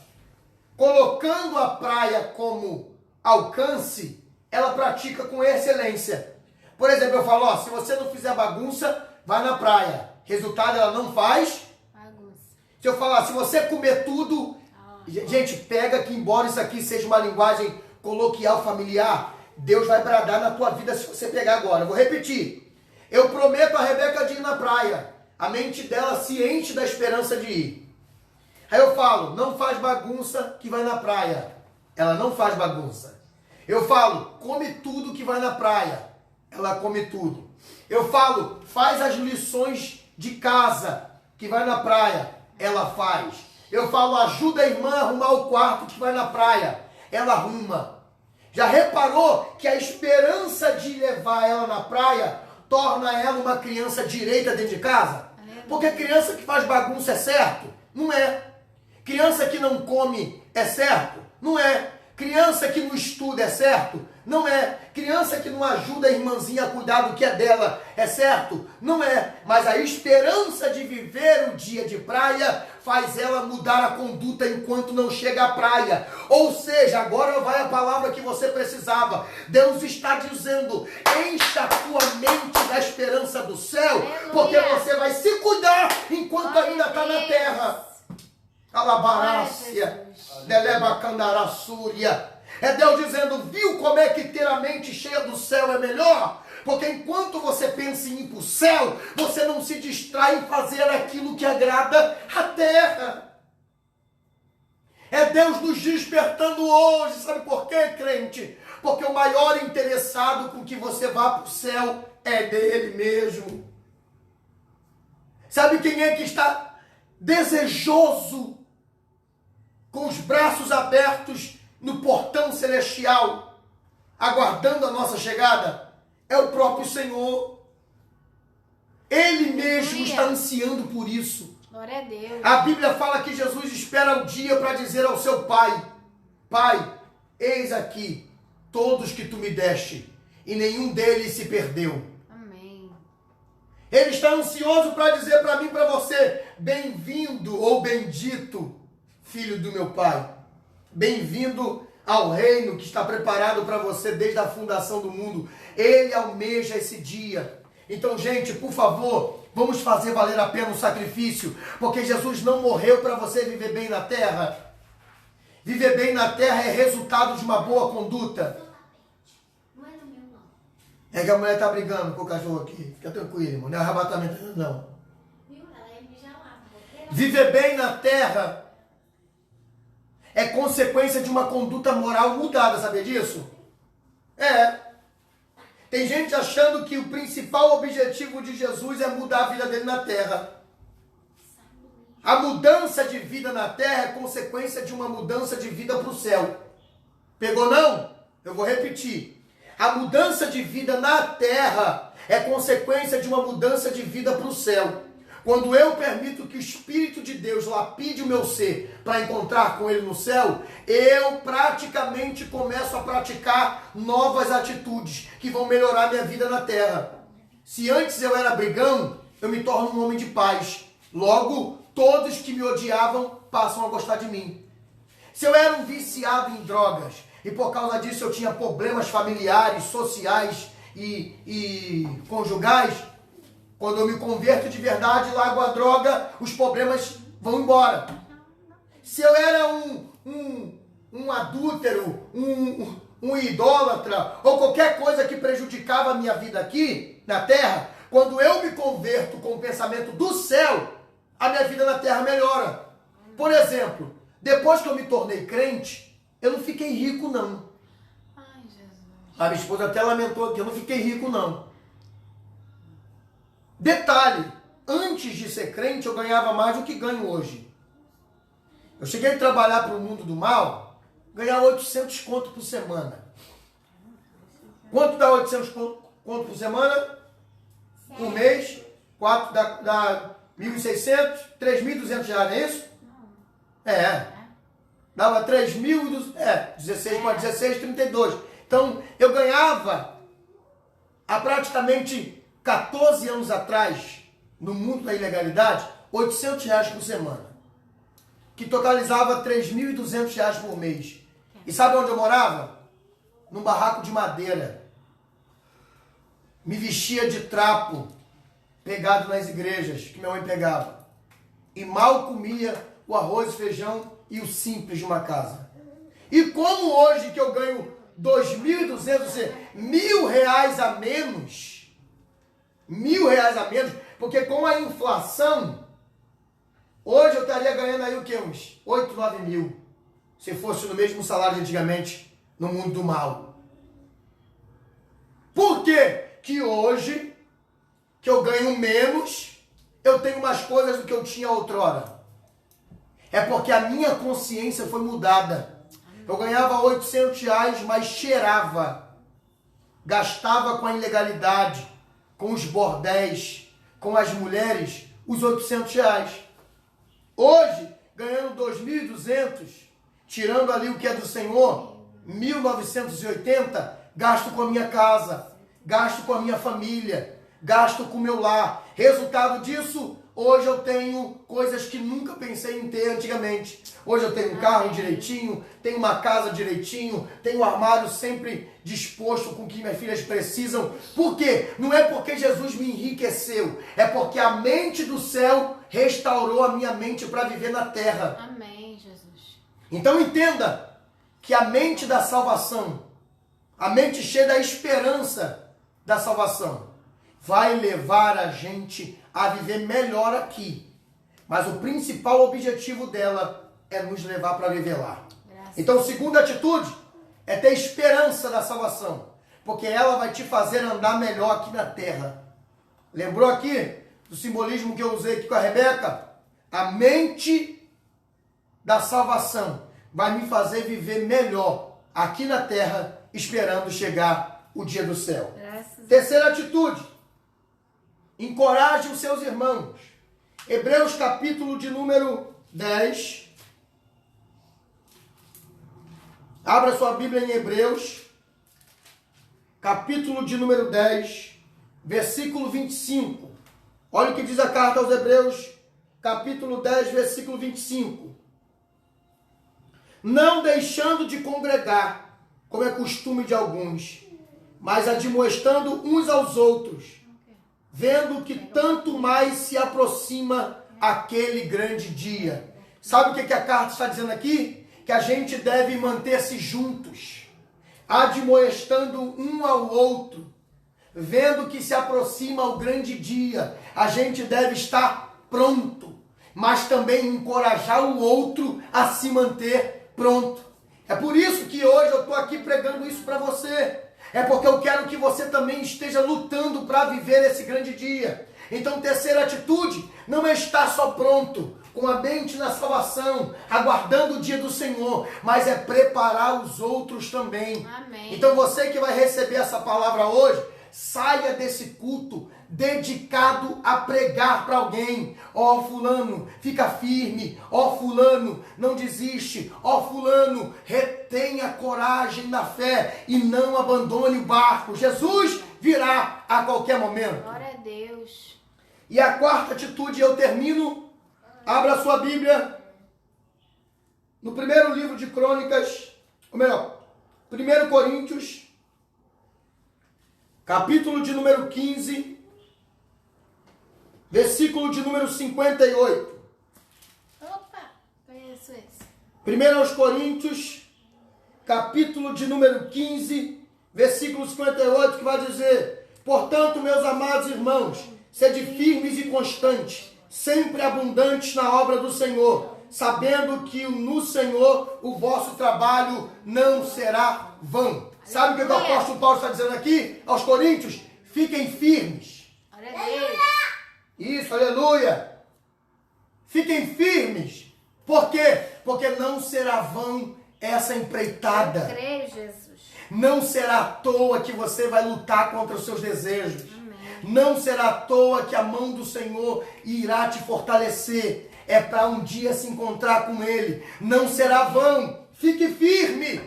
colocando a praia como alcance, ela pratica com excelência. Por exemplo, eu falo, ó, se você não fizer bagunça, vai na praia. Resultado, ela não faz Bagunça. Se eu falar, se você comer tudo... Gente, pega que embora isso aqui seja uma linguagem coloquial, familiar, Deus vai bradar na tua vida se você pegar agora. Eu vou repetir. Eu prometo a Rebeca de ir na praia. A mente dela se enche da esperança de ir. Aí eu falo, não faz bagunça que vai na praia. Ela não faz bagunça. Eu falo, come tudo que vai na praia. Ela come tudo. Eu falo, faz as lições de casa que vai na praia. Ela faz. Eu falo, ajuda a irmã a arrumar o quarto que vai na praia. Ela arruma. Já reparou que a esperança de levar ela na praia torna ela uma criança direita dentro de casa? Porque criança que faz bagunça é certo? Não é. Criança que não come é certo? Não é. Criança que não estuda é certo? Não é. Criança que não ajuda a irmãzinha a cuidar do que é dela é certo? Não é. Mas a esperança de viver o dia de praia faz ela mudar a conduta enquanto não chega à praia. Ou seja, agora vai a palavra que você precisava. Deus está dizendo, encha a tua mente da esperança do céu, porque você vai se cuidar enquanto ainda está na terra. Alabarácia, deleba candarassúria. É Deus dizendo, viu como é que ter a mente cheia do céu é melhor? Porque enquanto você pensa em ir para o céu, você não se distrai em fazer aquilo que agrada a terra. É Deus nos despertando hoje, sabe por quê, crente? Porque o maior interessado com que você vá para o céu é dele mesmo. Sabe quem é que está desejoso, com os braços abertos no portão celestial, aguardando a nossa chegada? É o próprio Senhor. Ele mesmo está ansiando por isso. Glória a Deus. A Bíblia fala que Jesus espera o dia para dizer ao seu Pai, Pai, eis aqui todos que tu me deste, e nenhum deles se perdeu. Amém. Ele está ansioso para dizer para mim e para você, bem-vindo ou bendito, filho do meu Pai. Bem-vindo ao reino que está preparado para você desde a fundação do mundo. Ele almeja esse dia. Então, gente, por favor, vamos fazer valer a pena o sacrifício, porque Jesus não morreu para você viver bem na terra. Viver bem na terra é resultado de uma boa conduta. É que a mulher está brigando com o cachorro aqui. Fica tranquilo, irmão. Não é arrebatamento, não. Viver bem na terra é consequência de uma conduta moral mudada, sabia disso? É. Tem gente achando que o principal objetivo de Jesus é mudar a vida dele na terra. A mudança de vida na terra é consequência de uma mudança de vida para o céu. Pegou não? Eu vou repetir. A mudança de vida na terra é consequência de uma mudança de vida para o céu. Quando eu permito que o Espírito de Deus lapide o meu ser para encontrar com Ele no céu, eu praticamente começo a praticar novas atitudes que vão melhorar minha vida na terra. Se antes eu era brigão, eu me torno um homem de paz. Logo, todos que me odiavam passam a gostar de mim. Se eu era um viciado em drogas e por causa disso eu tinha problemas familiares, sociais e conjugais, quando eu me converto de verdade, largo a droga, os problemas vão embora. Se eu era um adúltero, um idólatra, ou qualquer coisa que prejudicava a minha vida aqui, na terra, quando eu me converto com o pensamento do céu, a minha vida na terra melhora. Por exemplo, depois que eu me tornei crente, eu não fiquei rico, não. Ai, Jesus. A minha esposa até lamentou que eu não fiquei rico, não. Detalhe, antes de ser crente eu ganhava mais do que ganho hoje. Eu cheguei a trabalhar para o mundo do mal, ganhar 800 conto por semana. Quanto dá 800 conto por semana? Por mês, 4 dá 1.600, 3.200 reais, não é isso? É. Dava 3.200, 16 com 16, 32. Então, eu ganhava a praticamente 14 anos atrás, no mundo da ilegalidade, R$ 800 por semana, que totalizava R$ 3.200 por mês. E sabe onde eu morava? Num barraco de madeira. Me vestia de trapo, pegado nas igrejas, que minha mãe pegava. E mal comia o arroz, feijão e o simples de uma casa. E como hoje que eu ganho 2.200, ou seja, R$ 1.000 a menos, R$ 1.000 a menos, porque com a inflação, hoje eu estaria ganhando aí o quê? Uns 8, 9 mil, se fosse no mesmo salário de antigamente, no mundo do mal. Por quê? Que hoje, que eu ganho menos, eu tenho mais coisas do que eu tinha outrora. É porque a minha consciência foi mudada. Eu ganhava R$ 800, mas cheirava. Gastava com a ilegalidade, com os bordéis, com as mulheres, os R$ 800. Hoje, ganhando 2.200, tirando ali o que é do Senhor, 1.980, gasto com a minha casa, gasto com a minha família, gasto com o meu lar. Resultado disso, hoje eu tenho coisas que nunca pensei em ter antigamente. Hoje eu tenho um carro direitinho, tenho uma casa direitinho, tenho um armário sempre disposto com o que minhas filhas precisam. Por quê? Não é porque Jesus me enriqueceu, é porque a mente do céu restaurou a minha mente para viver na terra. Amém, Jesus. Então entenda que a mente da salvação, a mente cheia da esperança da salvação, vai levar a gente a viver melhor aqui. Mas o principal objetivo dela é nos levar para viver lá. Então, segunda atitude é ter esperança da salvação, porque ela vai te fazer andar melhor aqui na terra. Lembrou aqui do simbolismo que eu usei aqui com a Rebeca? A mente da salvação vai me fazer viver melhor aqui na terra, esperando chegar o dia do céu. Terceira atitude: encoraje os seus irmãos. Hebreus capítulo de número 10. Abra sua Bíblia em Hebreus, capítulo de número 10, versículo 25. Olha o que diz a carta aos Hebreus, capítulo 10, versículo 25. Não deixando de congregar, como é costume de alguns, mas admoestando uns aos outros, vendo que tanto mais se aproxima aquele grande dia. Sabe o que a carta está dizendo aqui? Que a gente deve manter-se juntos, admoestando um ao outro, vendo que se aproxima o grande dia. A gente deve estar pronto, mas também encorajar o outro a se manter pronto. É por isso que hoje eu estou aqui pregando isso para você. É porque eu quero que você também esteja lutando para viver esse grande dia. Então, terceira atitude, não é estar só pronto, com a mente na salvação, aguardando o dia do Senhor, mas é preparar os outros também. Amém. Então, você que vai receber essa palavra hoje, saia desse culto dedicado a pregar para alguém. Ó fulano, fica firme. Ó fulano, não desiste. Ó fulano, retenha coragem na fé e não abandone o barco. Jesus virá a qualquer momento. Glória a Deus. E a quarta atitude, eu termino. Abra a sua Bíblia no primeiro livro de Crônicas, ou melhor, 1 Coríntios, capítulo de número 15, versículo de número 58. Opa, conheço esse. 1 Coríntios, capítulo de número 15, versículo 58, que vai dizer: portanto, meus amados irmãos, sede firmes e constantes, sempre abundantes na obra do Senhor, sabendo que no Senhor o vosso trabalho não será vão. Sabe o que o apóstolo Paulo está dizendo aqui aos Coríntios? Fiquem firmes. Glória a Deus. Isso, aleluia. Fiquem firmes. Por quê? Porque não será vão essa empreitada. Eu creio, Jesus. Não será à toa que você vai lutar contra os seus desejos. Amém. Não será à toa que a mão do Senhor irá te fortalecer. É para um dia se encontrar com Ele. Não será vão. Fique firme.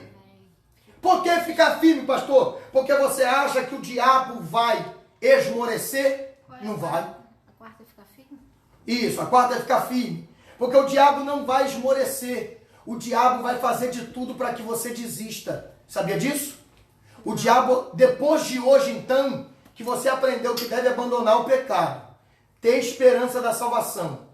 Por que ficar firme, pastor? Porque você acha que o diabo vai esmorecer? Qual é Não a vai. quarta? A quarta fica firme? Isso, a quarta é ficar firme. Porque o diabo não vai esmorecer. O diabo vai fazer de tudo para que você desista. Sabia disso? O diabo, depois de hoje então, que você aprendeu que deve abandonar o pecado, ter esperança da salvação,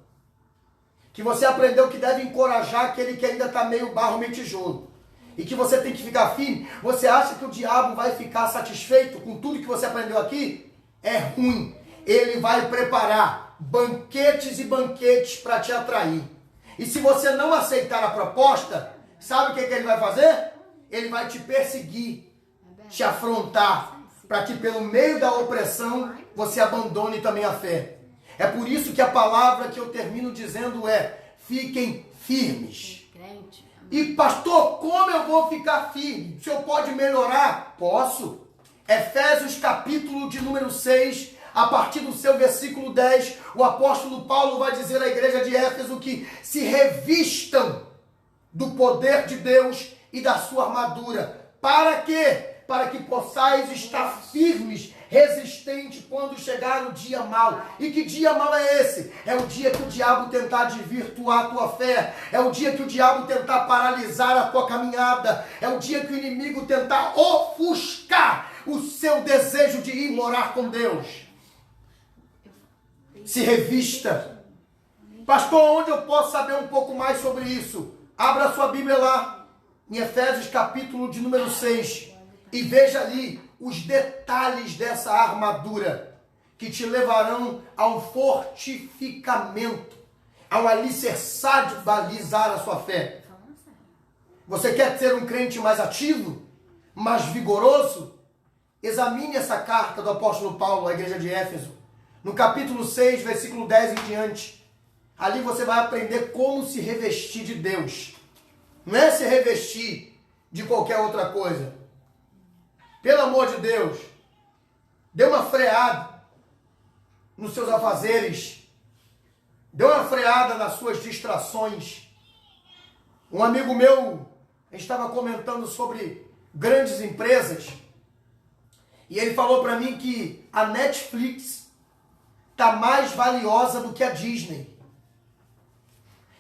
que você aprendeu que deve encorajar aquele que ainda está meio barro, meio tijolo, e que você tem que ficar firme, você acha que o diabo vai ficar satisfeito com tudo que você aprendeu aqui? É ruim. Ele vai preparar banquetes e banquetes para te atrair. E se você não aceitar a proposta, sabe o que ele vai fazer? Ele vai te perseguir, te afrontar, para que pelo meio da opressão você abandone também a fé. É por isso que a palavra que eu termino dizendo é: fiquem firmes. E pastor, como eu vou ficar firme? O senhor pode melhorar? Posso. Efésios capítulo de número 6, a partir do seu versículo 10, o apóstolo Paulo vai dizer à igreja de Éfeso que se revistam do poder de Deus e da sua armadura. Para quê? Para que possais estar firmes, resistente quando chegar o dia mau. E que dia mau é esse? É o dia que o diabo tentar desvirtuar a tua fé. É o dia que o diabo tentar paralisar a tua caminhada. É o dia que o inimigo tentar ofuscar o seu desejo de ir morar com Deus. Se revista. Pastor, onde eu posso saber um pouco mais sobre isso? Abra sua Bíblia lá, em Efésios capítulo de número 6. E veja ali os detalhes dessa armadura que te levarão a um fortificamento, a um alicerçar de balizar a sua fé. Você quer ser um crente mais ativo, mais vigoroso? Examine essa carta do apóstolo Paulo à igreja de Éfeso. No capítulo 6, versículo 10 em diante. Ali você vai aprender como se revestir de Deus. Não é se revestir de qualquer outra coisa. Pelo amor de Deus, dê uma freada nos seus afazeres. Dê uma freada nas suas distrações. Um amigo meu estava comentando sobre grandes empresas e ele falou para mim que a Netflix está mais valiosa do que a Disney.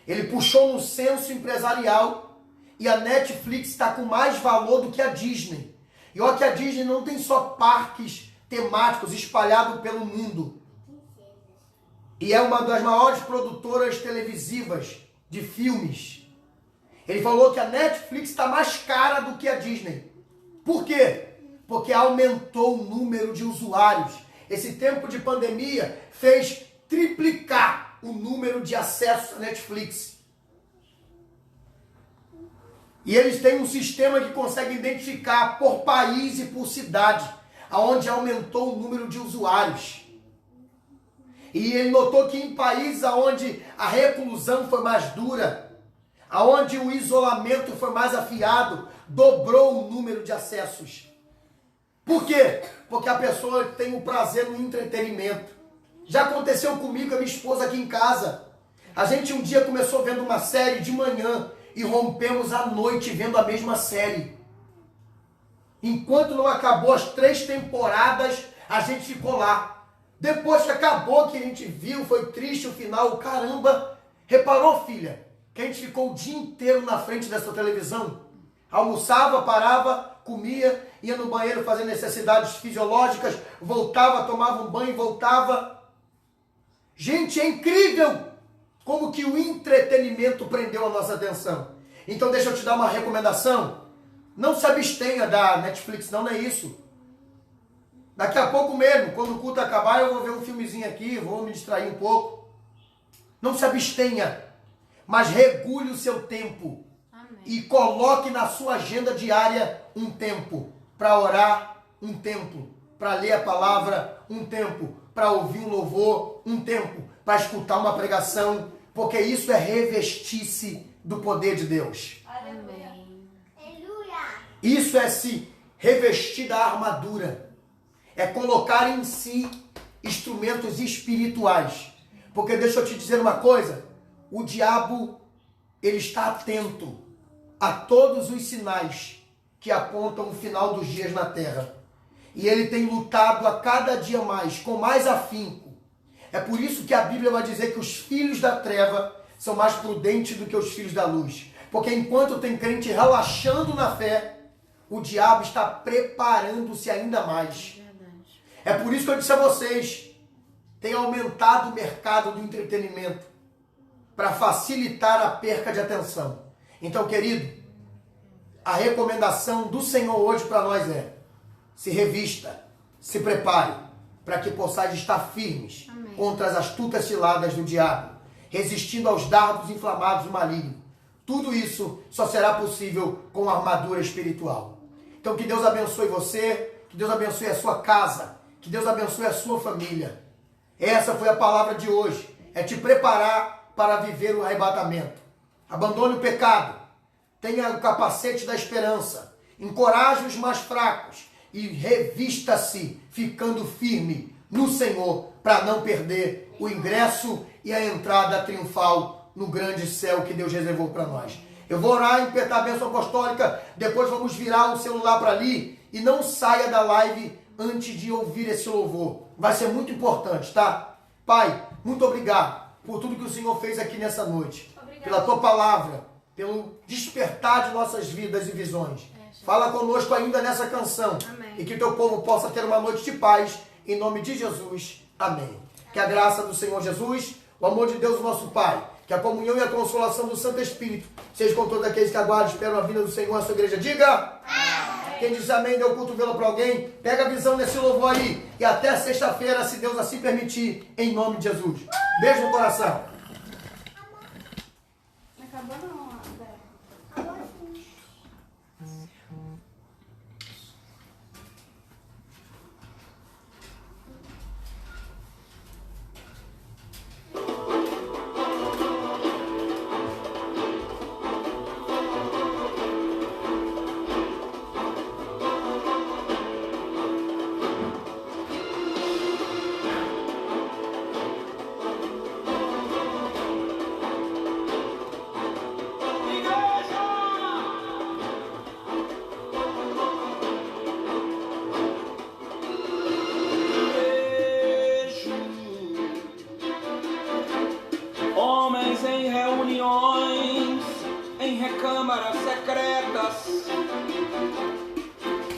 Ele puxou um censo empresarial e a Netflix está com mais valor do que a Disney. E olha que a Disney não tem só parques temáticos espalhados pelo mundo. E é uma das maiores produtoras televisivas de filmes. Ele falou que a Netflix está mais cara do que a Disney. Por quê? Porque aumentou o número de usuários. Esse tempo de pandemia fez triplicar o número de acessos à Netflix. E eles têm um sistema que consegue identificar por país e por cidade, aonde aumentou o número de usuários. E ele notou que em países onde a reclusão foi mais dura, aonde o isolamento foi mais afiado, dobrou o número de acessos. Por quê? Porque a pessoa tem o prazer no entretenimento. Já aconteceu comigo, a minha esposa aqui em casa. A gente um dia começou vendo uma série de manhã e rompemos à noite vendo a mesma série. Enquanto não acabou as 3 temporadas, a gente ficou lá. Depois que acabou, que a gente viu, foi triste o final, caramba. Reparou, filha, que a gente ficou o dia inteiro na frente dessa televisão? Almoçava, parava, comia, ia no banheiro fazer necessidades fisiológicas, voltava, tomava um banho, voltava. Gente, é incrível como que o entretenimento prendeu a nossa atenção. Então deixa eu te dar uma recomendação. Não se abstenha da Netflix, não é isso. Daqui a pouco mesmo, quando o culto acabar, eu vou ver um filmezinho aqui, vou me distrair um pouco. Não se abstenha, mas regule o seu tempo. Amém. E coloque na sua agenda diária um tempo para orar, um tempo para ler a palavra, um tempo para ouvir um louvor, um tempo para escutar uma pregação, porque isso é revestir-se do poder de Deus. Amém. Isso é se revestir da armadura. É colocar em si instrumentos espirituais. Porque deixa eu te dizer uma coisa, o diabo, ele está atento a todos os sinais que apontam o final dos dias na terra. E ele tem lutado a cada dia mais, com mais afinco. É por isso que a Bíblia vai dizer que os filhos da treva são mais prudentes do que os filhos da luz. Porque enquanto tem crente relaxando na fé, o diabo está preparando-se ainda mais. É por isso que eu disse a vocês, tem aumentado o mercado do entretenimento para facilitar a perca de atenção. Então, querido, a recomendação do Senhor hoje para nós é: se revista, se prepare, para que possais estar firmes. Amém. Contra as astutas ciladas do diabo, resistindo aos dardos inflamados do maligno. Tudo isso só será possível com a armadura espiritual. Então que Deus abençoe você, que Deus abençoe a sua casa, que Deus abençoe a sua família. Essa foi a palavra de hoje, é te preparar para viver o arrebatamento. Abandone o pecado, tenha o capacete da esperança, encoraje os mais fracos e revista-se ficando firme no Senhor para não perder o ingresso e a entrada triunfal no grande céu que Deus reservou para nós. Eu vou orar e impetar a bênção apostólica, depois vamos virar o celular para ali e não saia da live antes de ouvir esse louvor. Vai ser muito importante, tá? Pai, muito obrigado por tudo que o Senhor fez aqui nessa noite. Obrigado. Pela tua palavra, pelo despertar de nossas vidas e visões. Fala conosco ainda nessa canção. Amém. E que o teu povo possa ter uma noite de paz. Em nome de Jesus. Amém. Que a graça do Senhor Jesus, o amor de Deus, nosso Pai, que a comunhão e a consolação do Santo Espírito seja com todos aqueles que aguardam e esperam a vinda do Senhor. A sua igreja diga amém. Quem diz amém, dê o cotovelo para alguém. Pega a visão desse louvor aí. E até sexta-feira, se Deus assim permitir, em nome de Jesus. Beijo no coração. Acabou não,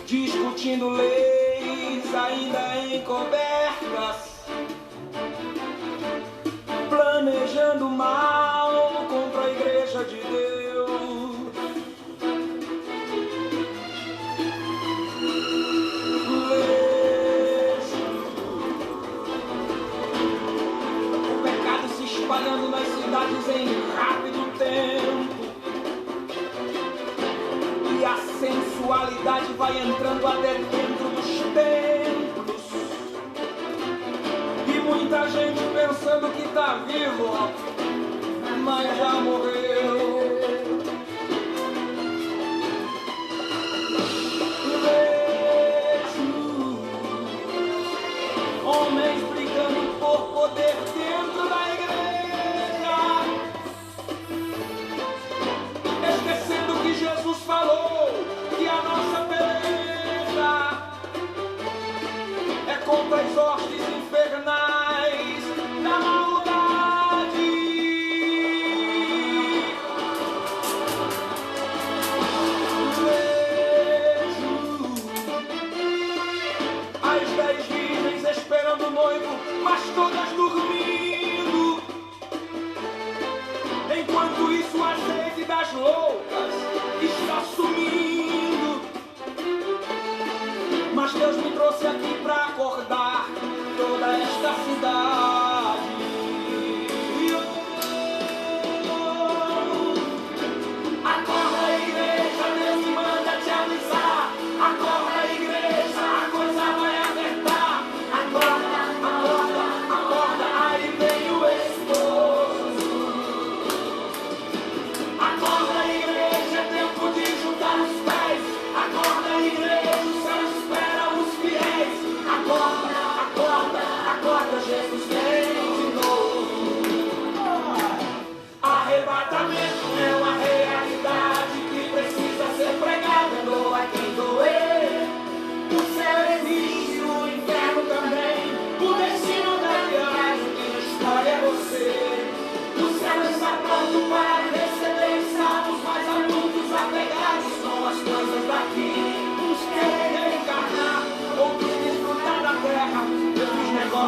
discutindo leis ainda encobertas, planejando mal contra a igreja de Deus. Vejo o pecado se espalhando nas cidades em rápido tempo. E a sensualidade vai entrando até dentro dos templos. E muita gente pensando que tá vivo, mas já morreu. Vejo homens brigando por poder dentro da igreja, esquecendo que Jesus falou que a nossa peleja é contra as hostes infernais da maldade. Vejo as 10 virgens esperando o noivo, mas todas dormindo. Enquanto isso a sede das loucas está sumindo. Mas Deus me trouxe aqui para acordar toda esta cidade. Acorda, igreja, Deus me manda te avisar. Acorda, igreja, a coisa vai apertar. Acorda, acorda, acorda, aí vem o esposo. Acorda, igreja, é tempo de juntar os pés. Acorda, igreja, o céu espera os fiéis. Acorda, acorda, acorda, Jesus vem.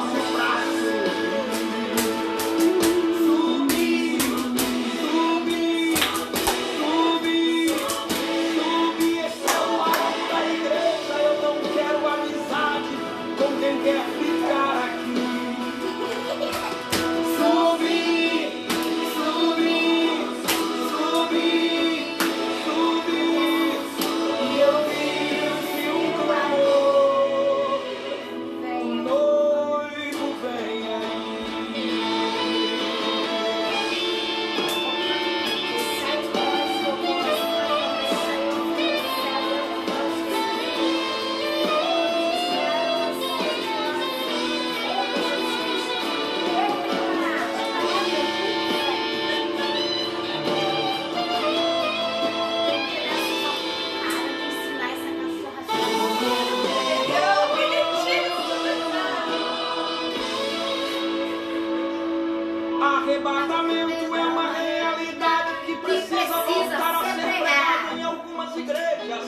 negócio pra subir. Subir. Esse é o alvo da igreja. Eu não quero amizade com quem quer ficar aqui. Subir. E eu vi um amor. O noivo vem aí. Arrebatamento é uma realidade que precisa voltar a ser pregada em algumas igrejas.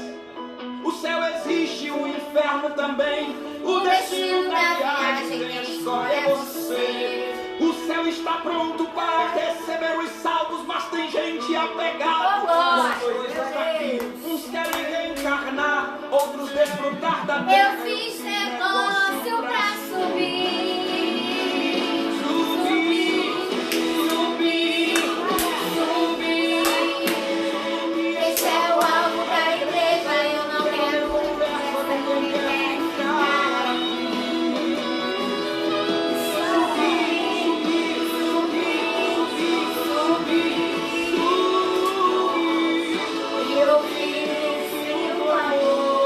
O céu existe, o inferno também. O destino da viagem quem escolhe é você. O céu está pronto para receber os salvos, mas tem gente apegada às coisas daqui. Uns querem reencarnar, outros desfrutar da vida. Eu fiz negócio pra subir. Esse é o alvo da igreja. Eu não quero conversa com quem quer ficar aqui. E eu fiz o amor.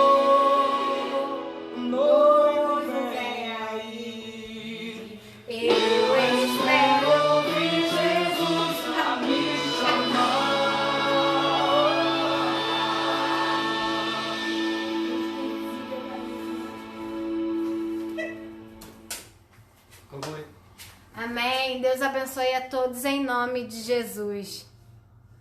O noivo vem aí. Eu espero ouvir Jesus a me chamar. Conclui. Amém. Deus abençoe a todos em nome de Jesus.